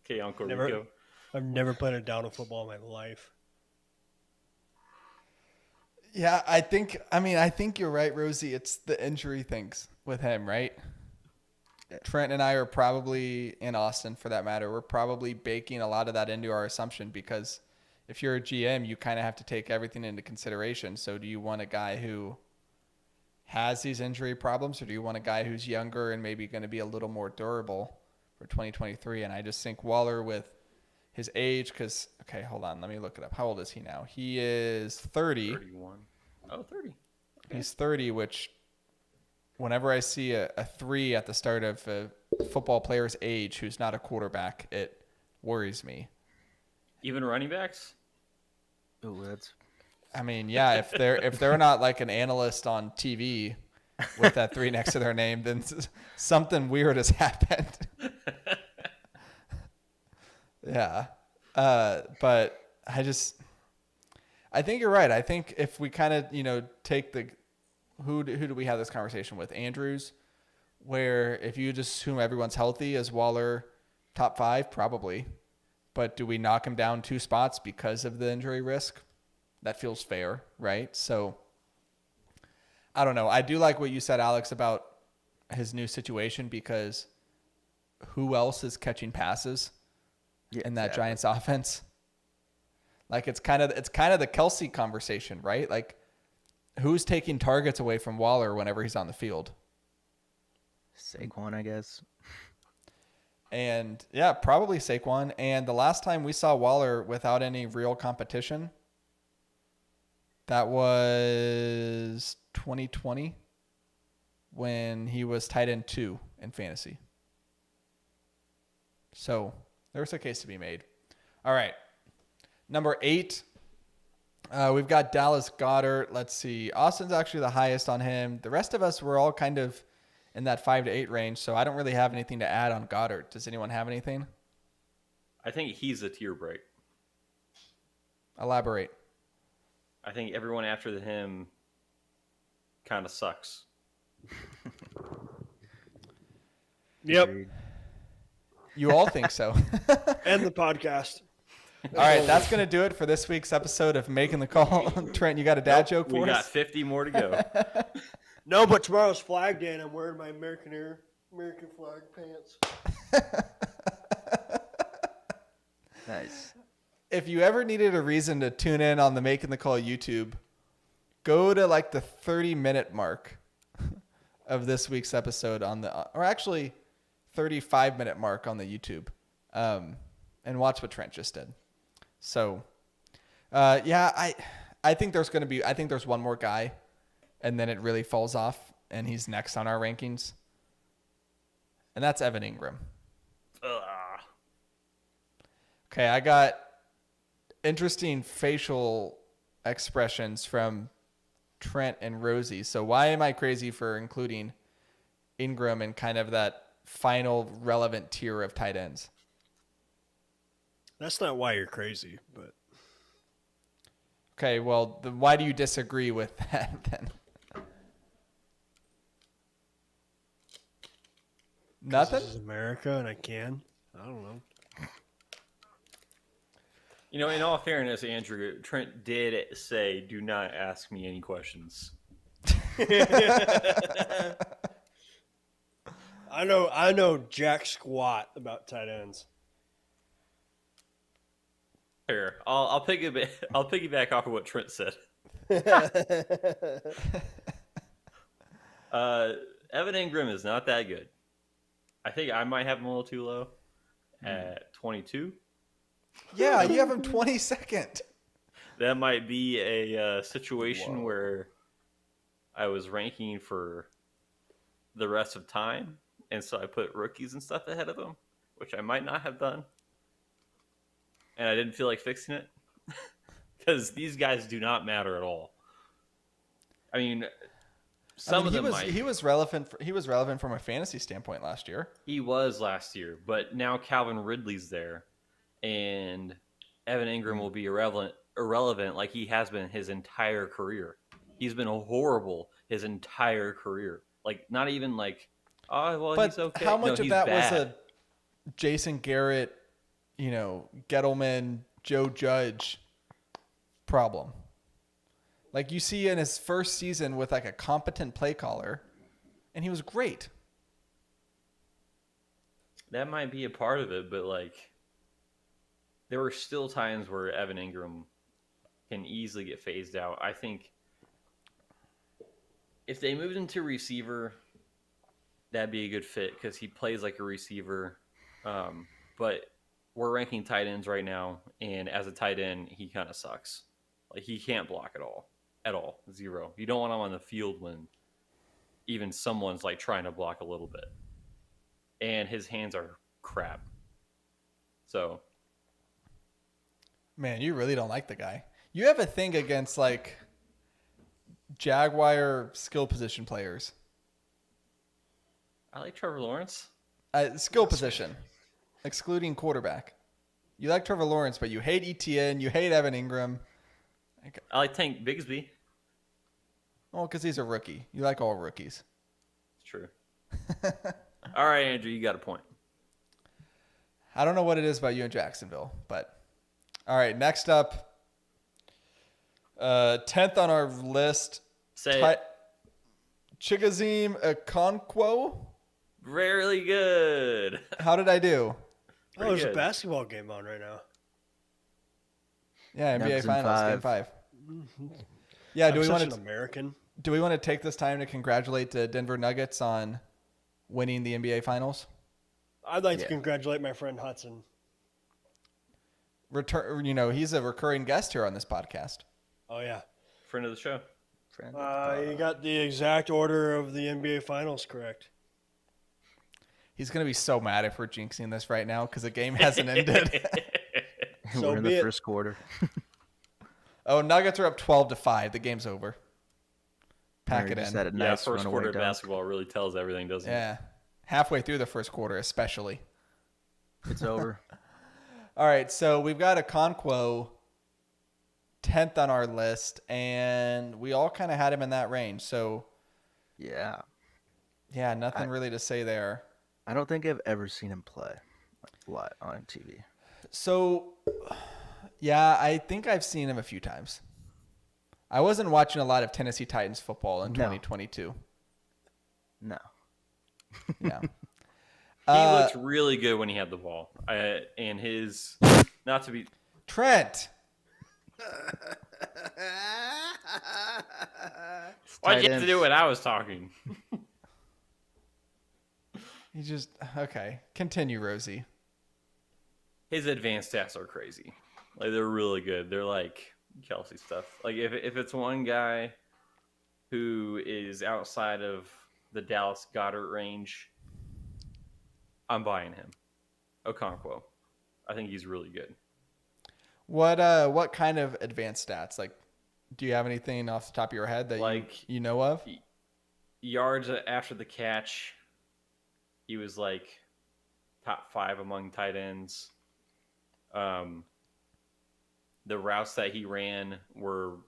Okay, Uncle Rico. I've never played a down of football in my life. Yeah, I think you're right, Rosie. It's the injury things with him, right? Trent and I are probably, in Austin for that matter, we're probably baking a lot of that into our assumption because if you're a GM, you kind of have to take everything into consideration. So do you want a guy who has these injury problems or do you want a guy who's younger and maybe going to be a little more durable for 2023? And I just think Waller with his age, because, okay, hold on. Let me look it up. How old is he now? He is 30. 31. Oh, 30. Okay. He's 30, which whenever I see a 3 at the start of a football player's age who's not a quarterback, it worries me. Even running backs? Oh, that's. I mean, yeah, if they're not like an analyst on TV with that 3 next to their name, then something weird has happened. Yeah. But I think you're right. I think if we kind of, take who do we have this conversation with? Andrews, where if you just assume everyone's healthy, is Waller top 5? Probably. But do we knock him down 2 spots because of the injury risk? That feels fair, right? So I don't know. I do like what you said, Alex, about his new situation because who else is catching passes in that Giants offense? Like it's kind of the Kelce conversation, right? Like who's taking targets away from Waller whenever he's on the field? Saquon, I guess. And yeah, probably Saquon. And the last time we saw Waller without any real competition, that was 2020 when he was tight end 2 in fantasy. So there's a case to be made. All right. Number 8, we've got Dallas Goedert. Let's see. Austin's actually the highest on him. The rest of us were all kind of in that 5 to 8 range, so I don't really have anything to add on Goddard. Does anyone have anything? I think he's a tier break. Elaborate. I think everyone after him kind of sucks. Yep. You all think so. End the podcast. All right, that's going to do it for this week's episode of Making the Call. Trent, you got a dad joke for us? We got 50 more to go. No, but tomorrow's Flag Day, and I'm wearing my American flag pants. Nice. If you ever needed a reason to tune in on the Making the Call YouTube, go to like the 30-minute mark of this week's episode on the, or actually 35-minute mark on the YouTube, and watch what Trent just did. So, yeah, I think there's going to be, I think there's one more guy, and then it really falls off, and he's next on our rankings. And that's Evan Ingram. Ugh. Okay, I got interesting facial expressions from Trent and Rosie. So why am I crazy for including Ingram in kind of that final relevant tier of tight ends? That's not why you're crazy, but Okay, well, why do you disagree with that then? Nothing? this is America and I can. I don't know. You know, in all fairness, Andrew, Trent did say, "Do not ask me any questions." I know jack squat about tight ends. Here, I'll piggyback off of what Trent said. Evan Ingram is not that good. I think I might have him a little too low at 22. Yeah, you have him 22nd. That might be a situation where I was ranking for the rest of time, and so I put rookies and stuff ahead of him, which I might not have done. And I didn't feel like fixing it because these guys do not matter at all. I mean, some of them he was relevant. He was relevant from a fantasy standpoint last year. He was last year, but now Calvin Ridley's there, and Evan Ingram will be irrelevant like he has been his entire career. He's been horrible his entire career. Like, not even like, oh, well, But he's okay. how much No, of he's that bad. was a Jason Garrett, Gettleman, Joe Judge problem? Like, you see in his first season with like a competent play caller, and he was great. That might be a part of it, but like, there were still times where Evan Ingram can easily get phased out. I think if they moved him to receiver, that'd be a good fit because he plays like a receiver. But we're ranking tight ends right now, and as a tight end, he kind of sucks. Like, he can't block at all, zero. You don't want him on the field when even someone's like trying to block a little bit, and his hands are crap. So, Man, you really don't like the guy. You have a thing against like Jaguar skill position players. I like Trevor Lawrence. Skill position, excluding quarterback. You like Trevor Lawrence, but you hate ETN. You hate Evan Ingram. I like Tank Bigsby. Oh, because he's a rookie. You like all rookies. It's true. All right, Andrew, you got a point. I don't know what it is about you in Jacksonville, but all right. Next up, 10th on our list, Say it. Chigoziem Okonkwo. Really good. How did I do? Oh, there's a good. basketball game on right now. Yeah, NBA Nuggets in Finals, Game 5. Yeah, I'm do we such want an American? to take this time to congratulate the Denver Nuggets on winning the NBA Finals? I'd like to Yeah. congratulate my friend Hudson. He's a recurring guest here on this podcast. Oh yeah, Friend of the show. Friend of the you got the exact order of the NBA Finals correct. He's going to be so mad if we're jinxing this right now because the game hasn't ended. pod. So We're in be the it. first quarter. Oh, Nuggets are up 12-5. The game's over. Pack Murray it just in. had a Yeah, nice first runaway quarter of dunk. basketball really tells everything, doesn't it? Yeah. Halfway through the first quarter, especially. It's over. All right, so we've got Okonkwo 10th on our list, and we all kind of had him in that range. So, Yeah. yeah, nothing really to say there. I don't think I've ever seen him play live on TV. So, yeah, I think I've seen him a few times. I wasn't watching a lot of Tennessee Titans football in No. 2022. No. Yeah. He looked really good when he had the ball. And his, not to be, Trent. why'd you Tight have to do ends. when I was talking? He just okay. Continue, Rosie. His advanced stats are crazy. Like they're really good. They're like Kelsey stuff. Like if it's one guy who is outside of the Dallas Goddard range, I'm buying him. Okonkwo. I think he's really good. What kind of advanced stats? Like, do you have anything off the top of your head that Like- you know of? Yards after the catch, he was like top 5 among tight ends. The routes that he ran were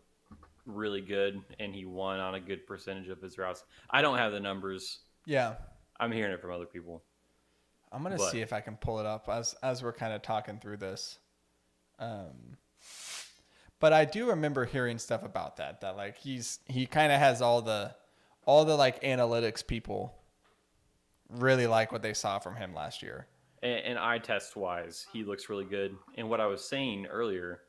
really good, and he won on a good percentage of his routes. I don't have the numbers. Yeah. I'm hearing it from other people. I'm gonna But- see if I can pull it up as we're kind of talking through this. But I do remember hearing stuff about that like he kind of has all the like analytics people really like what they saw from him last year. And eye test wise, he looks really good. And what I was saying earlier,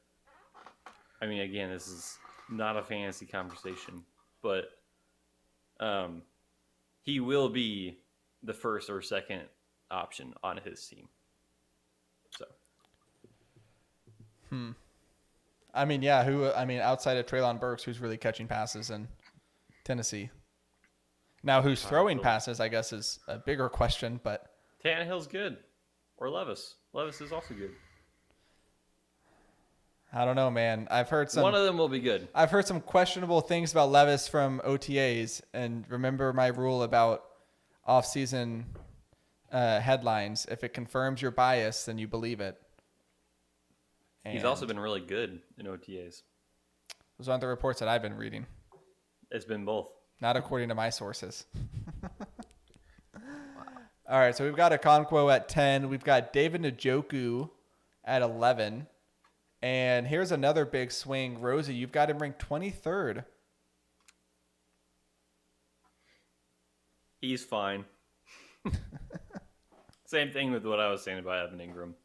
I mean, again, this is not a fantasy conversation, but he will be the first or second option on his team. So I mean, yeah, outside of Treylon Burks, who's really catching passes in Tennessee. Now, who's throwing passes, I guess, is a bigger question, but Tannehill's good, or Levis. Levis is also good. I don't know, man. I've heard some One of them will be good. I've heard some questionable things about Levis from OTAs, and remember my rule about off-season headlines. If it confirms your bias, then you believe it. He's also been really good in OTAs. Those aren't the reports that I've been reading. It's been both. Not according to my sources. All right, so we've got Okonkwo at 10. We've got David Njoku at 11. And here's another big swing. Rosie, you've got him ranked 23rd. He's fine. Same thing with what I was saying about Evan Ingram.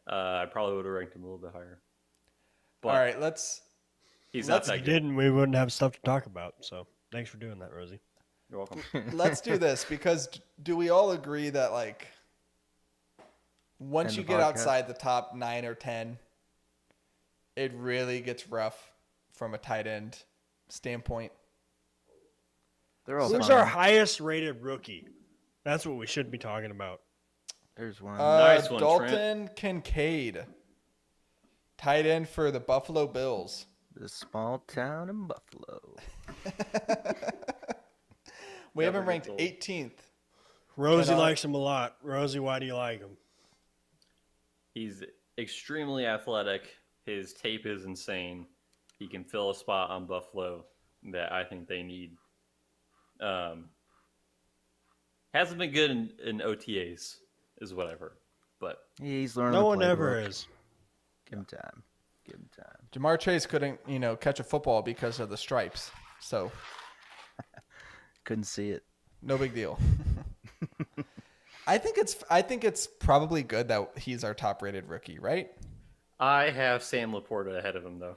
I probably would have ranked him a little bit higher. But All right, let's he's not If that you good. didn't, we wouldn't have stuff to talk about. So thanks for doing that, Rosie. You're welcome. do this, because do we all agree that like once End you the get podcast. outside the top 9 or 10, it really gets rough from a tight end standpoint? They're all Who's fine. our highest rated rookie? That's what we should be talking about. There's one. Nice one, Dalton Kincaid, tight end for the Buffalo Bills. The small town in Buffalo. We have him Never ranked gets old. 18th. Rosie Cannot- likes him a lot. Rosie, why do you like him? He's extremely athletic. His tape is insane. He can fill a spot on Buffalo that I think they need. Hasn't been good in OTAs, is what I've heard. But He's learning. No the one ever playbook. is. Give him time. Give him time. Jamar Chase couldn't, catch a football because of the stripes. So Couldn't see it. no big deal. I think it's probably good that he's our top rated rookie, right? I have Sam Laporta ahead of him, though.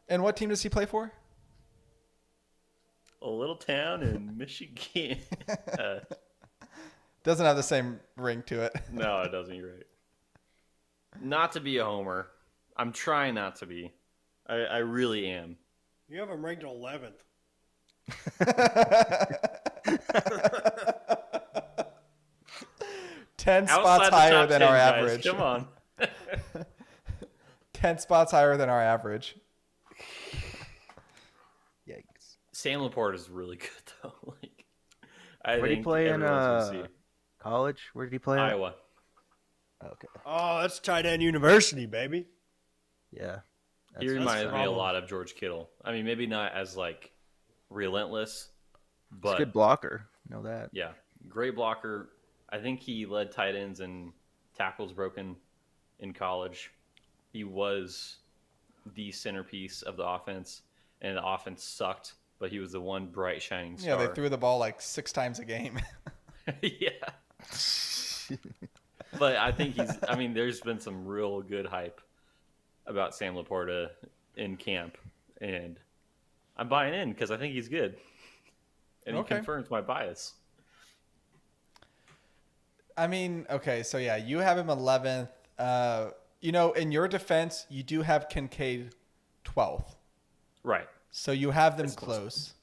And what team does he play for? A little town in Michigan. Doesn't have the same ring to it. No, it doesn't. You're right. Not to be a homer. I'm trying not to be. I really am. You have him ranked 11th. 10 spots Outside the higher top than 10, our guys. average. Come on. 10 spots higher than our average. Yikes. Sam Laporta is really good, though. Like, I Where did he think play in everyone's gonna see. college? Where did he play? at? Iowa. Okay. Oh, that's tight end university, baby. Yeah. He That's reminds me a problem. lot of George Kittle. I mean, maybe not as like relentless, He's a but good blocker. Know that. yeah, great blocker. I think he led tight ends and tackles broken in college. He was the centerpiece of the offense, and the offense sucked, but he was the one bright shining Yeah, star. they threw the ball like 6 times a game. Yeah. But I think I mean, there's been some real good hype about Sam Laporta in camp, and I'm buying in because I think he's good. And Okay. he confirms my bias. I mean, okay, so yeah, you have him 11th. In your defense, you do have Kincaid 12th. Right. So you have them It's close.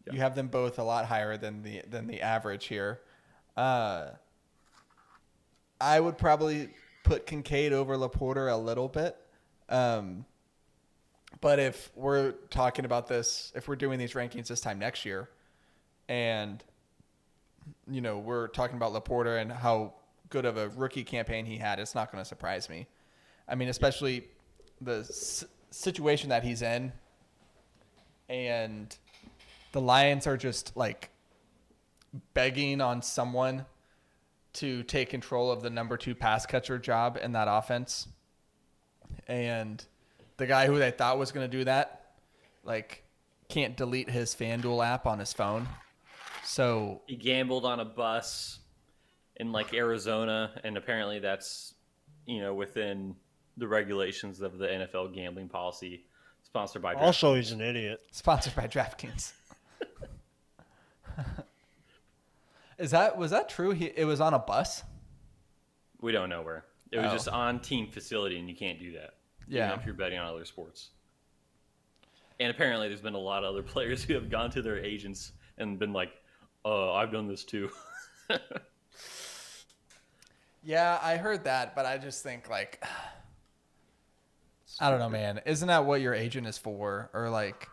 Yeah. You have them both a lot higher than the average here. I would probably put Kincaid over Laporta a little bit. But if we're talking about this, if we're doing these rankings this time next year, and we're talking about Laporta and how good of a rookie campaign he had, it's not going to surprise me. I mean, especially the situation that he's in, and the Lions are just like begging on someone to take control of the number 2 pass catcher job in that offense. And the guy who they thought was going to do that, like, can't delete his FanDuel app on his phone. So He gambled on a bus in like Arizona, and apparently that's within the regulations of the NFL gambling policy, sponsored by. Also, he's an idiot. sponsored by DraftKings. Was that true? It was on a bus? We don't know where. It was Oh. just on team facility, and you can't do that. Yeah. Even if you're betting on other sports. And apparently, there's been a lot of other players who have gone to their agents and been like, I've done this too. Yeah, I heard that, but I just think like, I don't know, man. Isn't that what your agent is for? Or like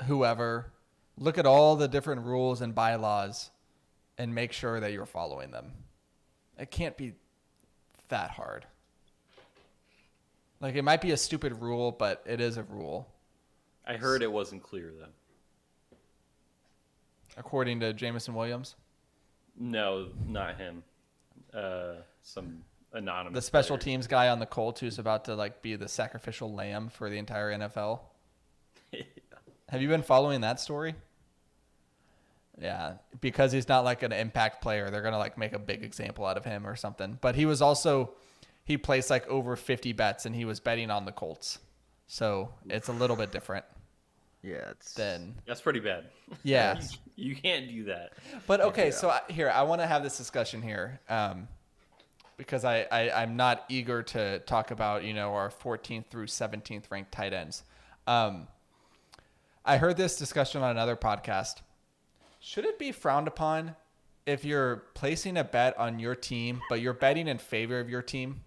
whoever? Look at all the different rules and bylaws and make sure that you're following them. It can't be that hard. Like, it might be a stupid rule, but it is a rule, I heard it wasn't clear, though. according to Jameson Williams. No, not him. Some anonymous. The special player. teams guy on the Colts who's about to like be the sacrificial lamb for the entire NFL. Have you been following that story? Yeah, because he's not like an impact player, they're going to like make a big example out of him or something. But he placed like over 50 bets and he was betting on the Colts. So it's a little bit different Yeah, it's than, That's pretty bad. yeah. You can't do that. But okay, so I want to have this discussion here because I'm not eager to talk about, our 14th through 17th ranked tight ends. I heard this discussion on another podcast. Should it be frowned upon if you're placing a bet on your team, but you're betting in favor of your team?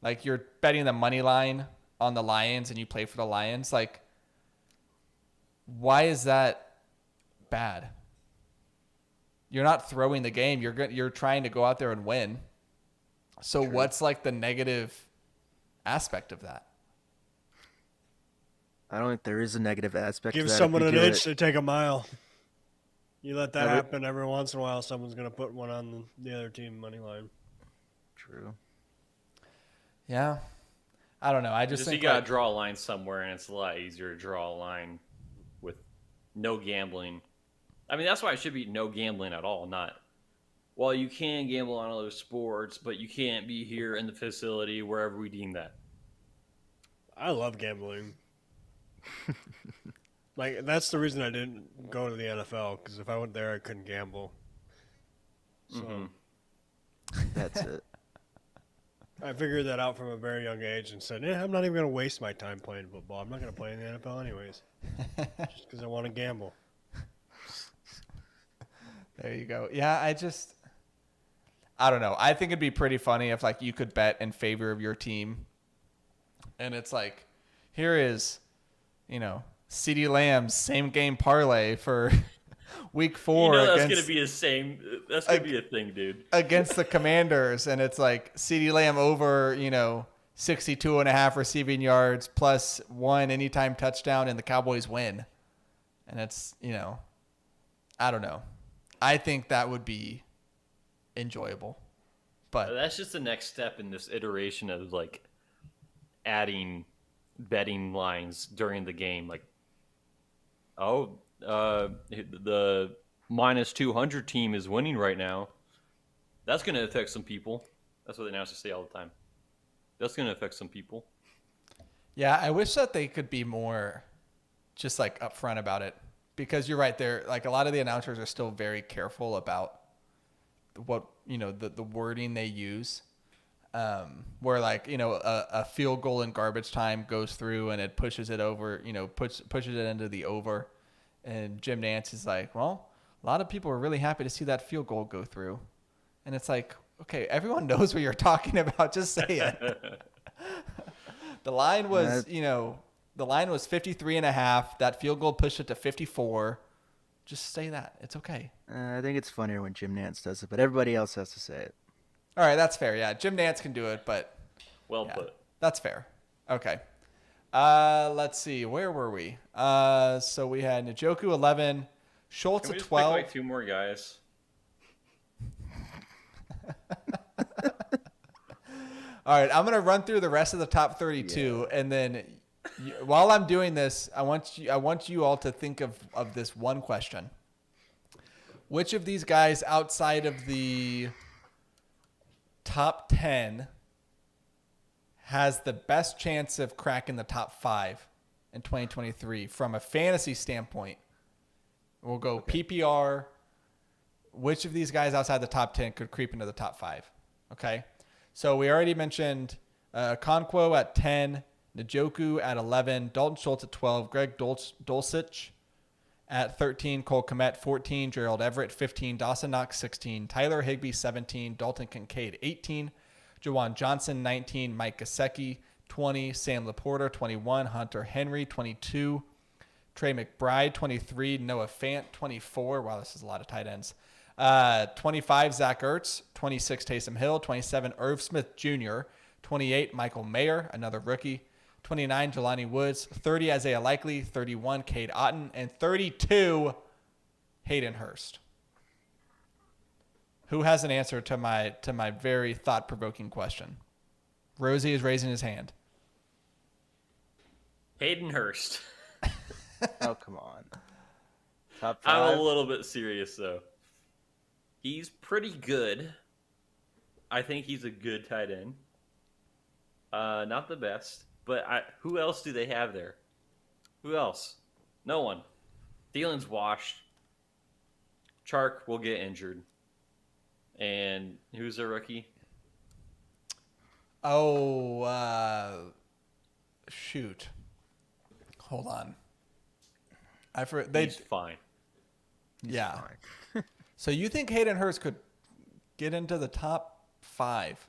Like, you're betting the money line on the Lions and you play for the Lions? Like, why is that bad? You're not throwing the game. You're trying to go out there and win. So what's like the negative aspect of that? I don't think there is a negative aspect. Give to that if someone you an do inch, it. they take a mile. You let that Every- happen every once in a while, someone's going to put one on the other team money line. True. Yeah. I don't know. I just Just think you gotta like, draw a line somewhere, and it's a lot easier to draw a line with no gambling. I mean, that's why it should be no gambling at all. Not, well, you can gamble on other sports, but you can't be here in the facility wherever we deem that. I love gambling. Like, that's the reason I didn't go to the NFL, because if I went there, I couldn't gamble. So Mhm. That's it. I figured that out from a very young age and said, I'm not even going to waste my time playing football. I'm not going to play in the NFL anyways, just because I want to gamble. there you go. Yeah, I don't know. I think it'd be pretty funny if like you could bet in favor of your team. And it's like, here is, CeeDee Lamb's same game parlay for week 4 That's against, gonna be the same. That's gonna be a thing, dude. against the Commanders. And it's like CeeDee Lamb over, 62.5 receiving yards plus 1 anytime touchdown, and the Cowboys win. And it's, I don't know. I think that would be enjoyable. But That's just the next step in this iteration of like adding betting lines during the game. Like, the minus 200 team is winning right now. That's going to affect some people. That's what the announcers say all the time. That's going to affect some people. yeah, I wish that they could be more just like upfront about it, because you're right there. Like, a lot of the announcers are still very careful about what the wording they use, where like a field goal in garbage time goes through and it pushes it over, pushes it into the over, and Jim Nantz is like, well, a lot of people are really happy to see that field goal go through, and it's like, okay, everyone knows what you're talking about. Just say it. The line was, the line was 53.5. That field goal pushed it to 54. Just say that. It's okay. I think it's funnier when Jim Nantz does it, but everybody else has to say it. All right, that's fair. Yeah, Jim Nantz can do it, but Well yeah, put. that's fair. Okay. Let's see. Where were we? So we had Njoku 11, Schultz Can we at just 12. pick like 2 more guys? All right, I'm gonna run through the rest of the top 32, and then while I'm doing this, I want you all to think of this one question. Which of these guys outside of the top 10 has the best chance of cracking the top 5 in 2023 from a fantasy standpoint? We'll go PPR. Which of these guys outside the top 10 could creep into the top 5? Okay. So we already mentioned Conquo at 10, Njoku at 11, Dalton Schultz at 12, Greg Dulcich at 13, Cole Kmet 14, Gerald Everett 15, Dawson Knox 16, Tyler Higbee 17, Dalton Kincaid 18, Jawan Johnson 19, Mike Gesicki 20, Sam Laporta 21, Hunter Henry 22, Trey McBride 23, Noah Fant 24. Wow, this is a lot of tight ends. 25, Zach Ertz. 26, Taysom Hill. 27, Irv Smith Jr. 28, Michael Mayer, another rookie. 29, Jelani Woods. 30, Isaiah Likely. 31, Cade Otton. And 32, Hayden Hurst. Who has an answer to my very thought-provoking question? Rosie is raising his hand. Hayden Hurst. Oh, come on. Top I'm 5? a little bit serious though. He's pretty good. I think he's a good tight end. Not the best, but who else do they have there? Who else? No one. Thielen's washed. Chark will get injured. And who's their rookie? Oh, shoot. Hold on. He's fine. Yeah. So you think Hayden Hurst could get into the top 5?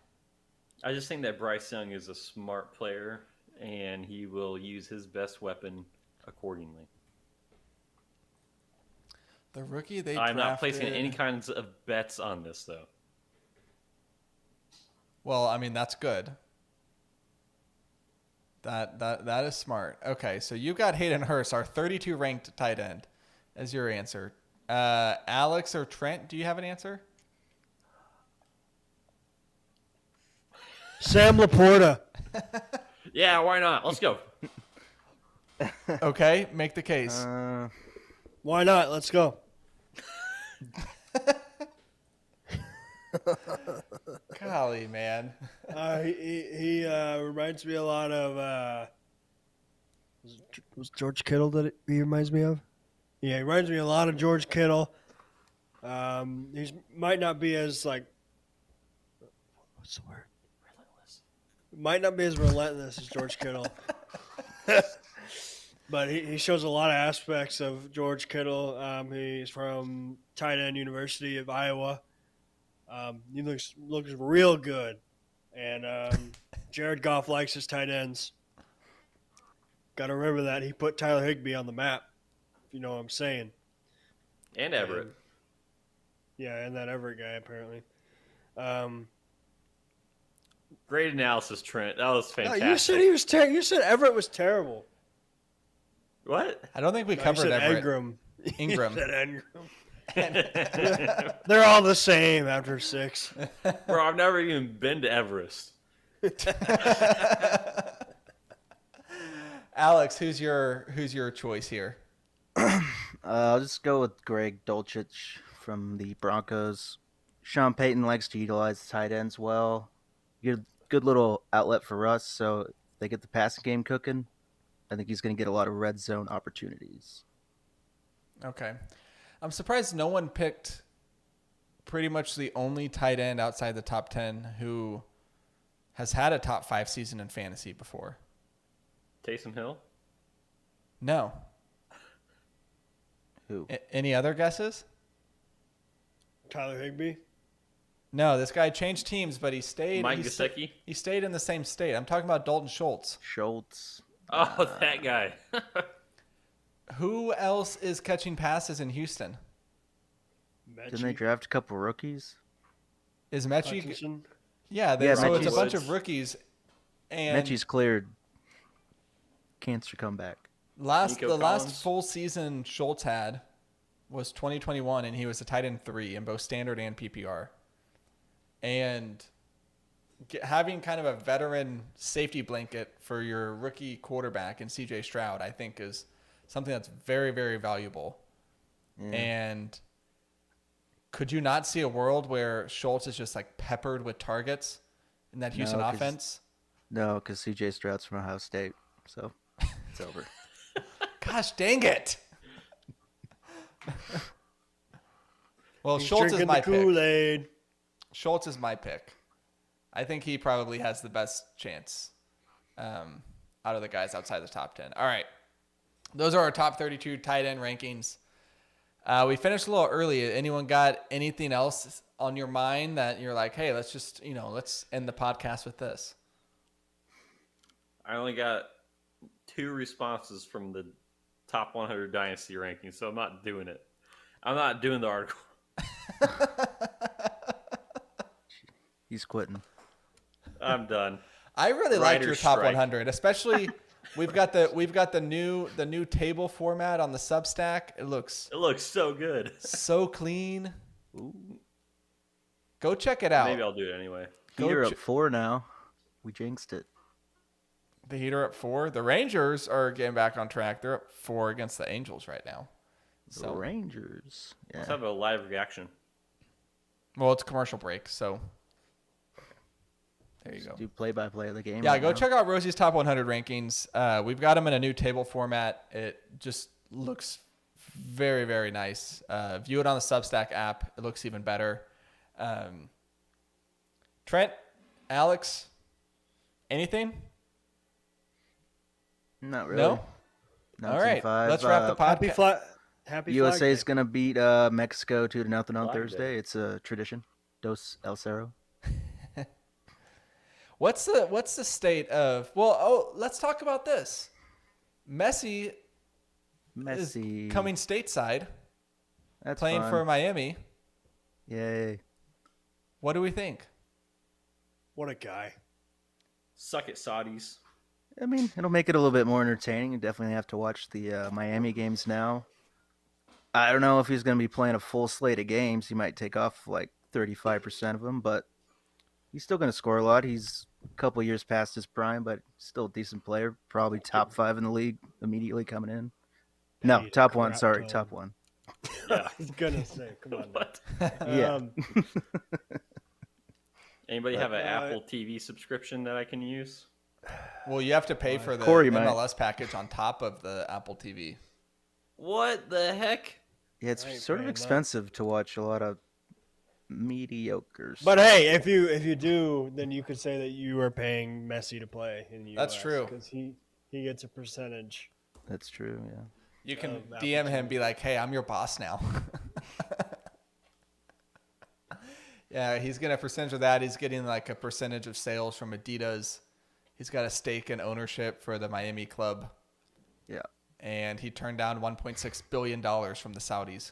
I just think that Bryce Young is a smart player, and he will use his best weapon accordingly. The rookie they I'm drafted... not placing any kinds of bets on this, though. Well, I mean, that's good. That is smart. Okay, so you got Hayden Hurst, our 32 ranked tight end, as your answer. Alex or Trent, do you have an answer? Sam Laporta. Yeah, why not? Let's go. Okay, make the case. Why not? Let's go. Golly, man. He reminds me a lot of was George Kittle that he reminds me of? Yeah, he reminds me a lot of George Kittle. He might not be as like what's the word? Relentless. Might not be as relentless as George Kittle. But he shows a lot of aspects of George Kittle. He's from Tight End University of Iowa. He looks real good, and Jared Goff likes his tight ends. Got to remember that he put Tyler Higbee on the map, if you know what I'm saying. And Everett. And that Everett guy apparently. Great analysis, Trent. That was No, fantastic. you said he was you said Everett was terrible. What? I don't think we No, you covered said Everett. Ingram. Ingram. You said Ingram. They're all the same after 6. Bro, I've never even been to Everest. Alex, who's your choice here? I'll just go with Greg Dulcich from the Broncos. Sean Payton likes to utilize the tight ends well. Good little outlet for Russ, so if they get the passing game cooking, I think he's going to get a lot of red zone opportunities. Okay. I'm surprised no one picked pretty much the only tight end outside the top 10 who has had a top 5 season in fantasy before. Taysom Hill. No. Who? Any other guesses? Tyler Higbee. No, this guy changed teams, but he stayed. Mike he Gesicki. He stayed in the same state. I'm talking about Dalton Schultz. Schultz. Oh, that guy. Who else is catching passes in Houston? Didn't they draft a couple rookies? Is Mechie? Hutchinson? Yeah, Yeah, so it's a Mechie's- bunch of rookies. And Mechie's cleared. Cancer comeback. Nico the last Collins. full season Schultz had was 2021, and he was a tight end 3 in both standard and PPR. And having kind of a veteran safety blanket for your rookie quarterback in CJ Stroud, I think, is something that's very, very valuable. Yeah. And could you not see a world where Schultz is just like peppered with targets in that Houston 'cause- offense? No, because CJ Stroud's from Ohio State, so it's over. Gosh dang it. Well, He's Schultz is drinking my the pick. Kool-Aid. Schultz is my pick. I think he probably has the best chance out of the guys outside the top 10. All right. Those are our top 32 tight end rankings. We finished a little early. Anyone got anything else on your mind that you're like, hey, let's just, let's end the podcast with this? I only got 2 responses from the top 100 dynasty rankings, so I'm not doing it. I'm not doing the article. He's quitting. I'm done. I really liked your Writer's top strike. 100, especially we've got the new table format on the Substack. It looks It looks so good. so clean. Ooh. Go check it out. Maybe I'll do it anyway. Go You're ch- up 4 now. We jinxed it. The Heat are up 4. The Rangers are getting back on track. They're up 4 against the Angels right now. The So, Rangers. Let's Yeah. have a live reaction. well, it's commercial break, so there you go. Do play-by-play of the game. Yeah, right go now. check out Rosie's top 100 rankings. We've got them in a new table format. It just looks very, very nice. View it on the Substack app. It looks even better. Trent, Alex, anything? Not really. No? All right, 19-5, let's wrap the Happy podcast. flag. Happy USA Flag is Day. going to beat Mexico 2-0 on Flag Day. Thursday. It's a tradition. Dos El Cerro. What's the state of? Well, let's talk about this. Messi is Messi. coming stateside, That's playing fun. for Miami. Yay. What do we think? What a guy. Suck it, Saudis. I mean, it'll make it a little bit more entertaining. You definitely have to watch the Miami games now. I don't know if he's going to be playing a full slate of games. He might take off like 35% of them, but he's still going to score a lot. He's a couple years past his prime, but still a decent player. Probably top 5 in the league immediately coming in. No, Paid top 1. crap Sorry, ton. top 1. Yeah. I was gonna say, come on. What? Yeah. Anybody have an But, Apple TV subscription that I can use? Well, you have to pay for the Corey might. MLS package on top of the Apple TV. What the heck? Yeah, it's I ain't sort of paying that. expensive to watch a lot of mediocres. But hey, if you do, then you could say that you are paying Messi to play in the US. That's true. Because he gets a percentage. That's true, yeah. You can Apple DM him, TV. be like, "Hey, I'm your boss now." Yeah, he's getting a percentage of that. He's getting like a percentage of sales from Adidas. He's got a stake in ownership for the Miami club, Yeah. and he turned down $1.6 billion from the Saudis.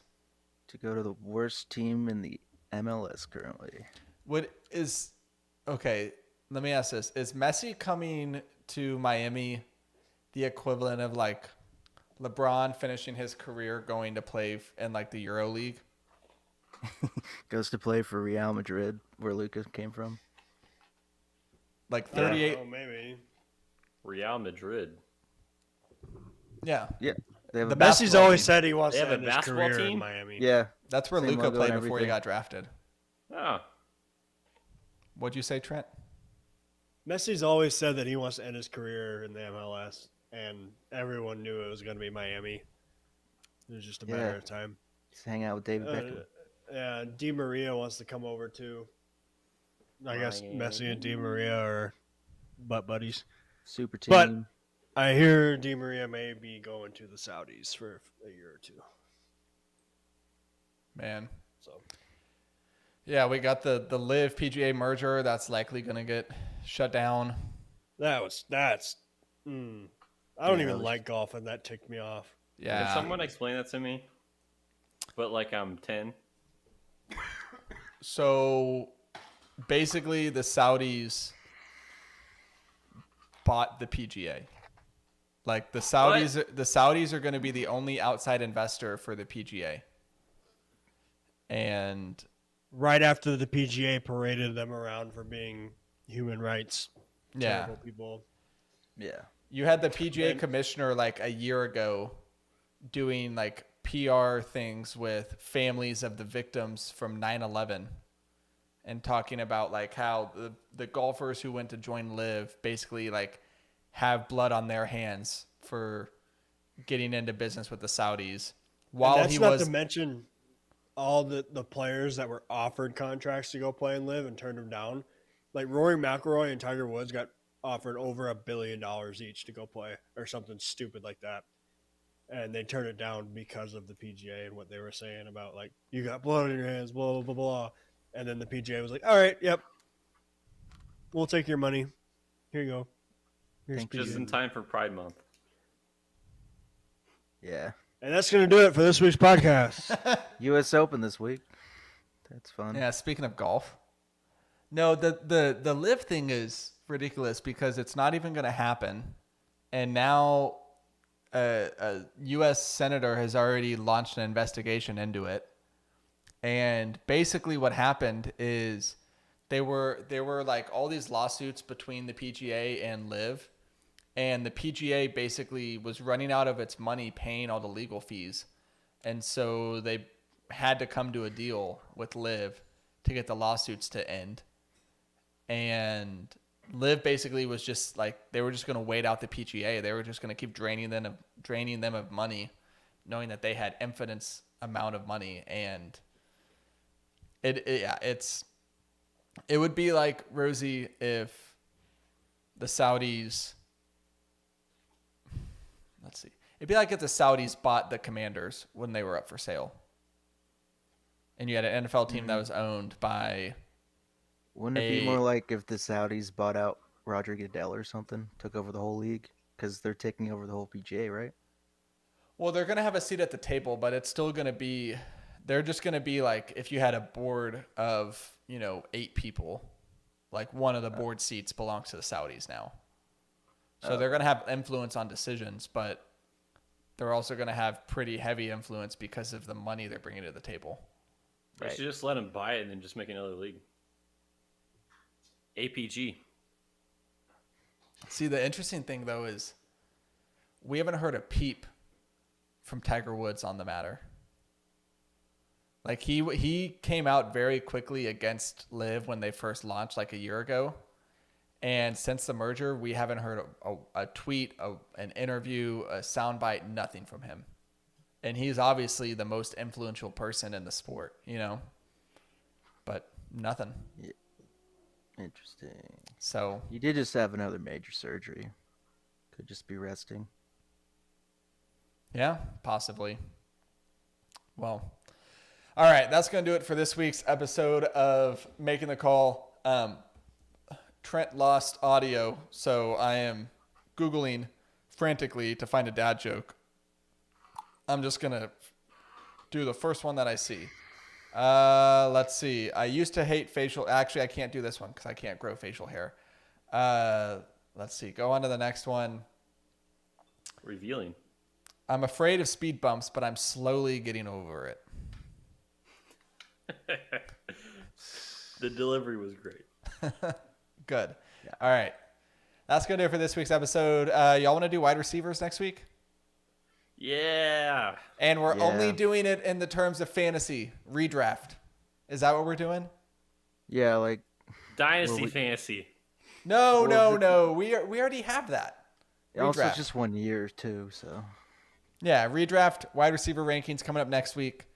To go to the worst team in the MLS currently. Okay, let me ask this. Is Messi coming to Miami the equivalent of like LeBron finishing his career going to play in like the Euro League? Goes to play for Real Madrid, where Lucas came from. Like 38. Oh, maybe. Real Madrid. Yeah. Yeah. They have The a, best- Messi's basketball always team. said he wants They to have a end his basketball career in team? Miami. yeah. That's where Same Luca logo played and before he everything. got drafted. Oh, What'd you say, Trent? Messi's always said that he wants to end his career in the MLS, and everyone knew it was going to be Miami. It was just a matter Yeah. of time. Just hang out with David Beckham. Yeah, Di Maria wants to come over too. I guess Miami. Messi and Di Maria are butt buddies. Super team. But I hear Di Maria may be going to the Saudis for a year or two. Man. So Yeah, we got the Live PGA merger that's likely going to get shut down. that's. I don't Yeah, even that was- like golf, and that ticked me off. Yeah. Can someone explain that to me? But like I'm 10. So basically, the Saudis bought the PGA. Like the Saudis are going to be the only outside investor for the PGA. And Right after the PGA paraded them around for being human rights yeah, terrible people. Yeah. you had the PGA And- commissioner like a year ago doing like PR things with families of the victims from 9/11 and talking about like how the golfers who went to join Live basically like have blood on their hands for getting into business with the Saudis. While And that's he not was to mention all the players that were offered contracts to go play and Live and turned them down. Like Rory McIlroy and Tiger Woods got offered over $1 billion each to go play or something stupid like that. And they turned it down because of the PGA and what they were saying about like, you got blood on your hands, blah, blah, blah, blah. And then the PGA was like, all right, yep. We'll take your money. Here you go. Here's Thank Just in time for Pride Month. Yeah. And that's going to do it for this week's podcast. U.S. Open this week. That's fun. Yeah, speaking of golf. No, the Live thing is ridiculous because it's not even going to happen. And now a U.S. senator has already launched an investigation into it. And basically what happened is there were like all these lawsuits between the PGA and Live. And the PGA basically was running out of its money paying all the legal fees. And so they had to come to a deal with Live to get the lawsuits to end. And Live basically was just like, they were just going to wait out the PGA. They were just going to keep draining them of money, knowing that they had infinite amount of money. And it would be like, Rosie, if the Saudis, let's see. It'd be like if the Saudis bought the Commanders when they were up for sale. And you had an NFL team that was owned by... Wouldn't it be more like if the Saudis bought out Roger Goodell or something, took over the whole league? Because they're taking over the whole PGA, right? Well, they're going to have a seat at the table, but it's still going to be... They're just going to be like if you had a board of, 8 people. Like one of the board seats belongs to the Saudis now. So they're going to have influence on decisions, but they're also going to have pretty heavy influence because of the money they're bringing to the table. They Right. should just let him buy it and then just make another league. APG. See, the interesting thing, though, is we haven't heard a peep from Tiger Woods on the matter. Like, he came out very quickly against Live when they first launched, like a year ago. And since the merger, we haven't heard a tweet, an interview, a soundbite, nothing from him. And he's obviously the most influential person in the sport, But nothing. Interesting. So, He did just have another major surgery. Could just be resting. yeah, possibly. Well, all right, that's going to do it for this week's episode of Making the Call. Trent lost audio, so I am Googling frantically to find a dad joke. I'm just going to do the first one that I see. Let's see. I used to hate facial... Actually, I can't do this one because I can't grow facial hair. Let's see. Go on to the next one. Revealing. I'm afraid of speed bumps, but I'm slowly getting over it. The delivery was great. Good. All right. That's going to do it for this week's episode. Y'all want to do wide receivers next week? Yeah. And we're Yeah. only doing it in the terms of fantasy redraft. Is that what we're doing? Yeah, like Dynasty Well, fantasy. No, Well, no. We already have that. also Redraft. just 1 year too, so Yeah, redraft wide receiver rankings coming up next week.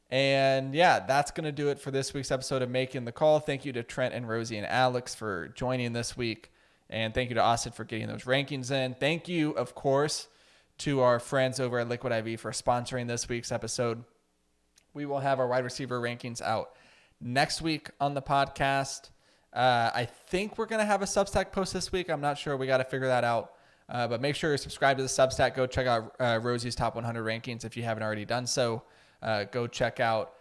And yeah, that's going to do it for this week's episode of Making the Call. Thank you to Trent and Rosie and Alex for joining this week. And thank you to Austin for getting those rankings in. Thank you, of course, to our friends over at Liquid IV for sponsoring this week's episode. We will have our wide receiver rankings out next week on the podcast. I think we're going to have a Substack post this week. I'm not sure. We got to figure that out. But make sure you're subscribed to the Substack. Go check out Rosie's Top 100 rankings if you haven't already done so. Go check out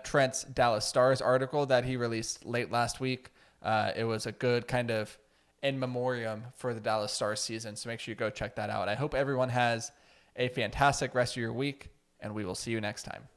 Trent's Dallas Stars article that he released late last week. It was a good kind of in memoriam for the Dallas Stars season. So make sure you go check that out. I hope everyone has a fantastic rest of your week, and we will see you next time.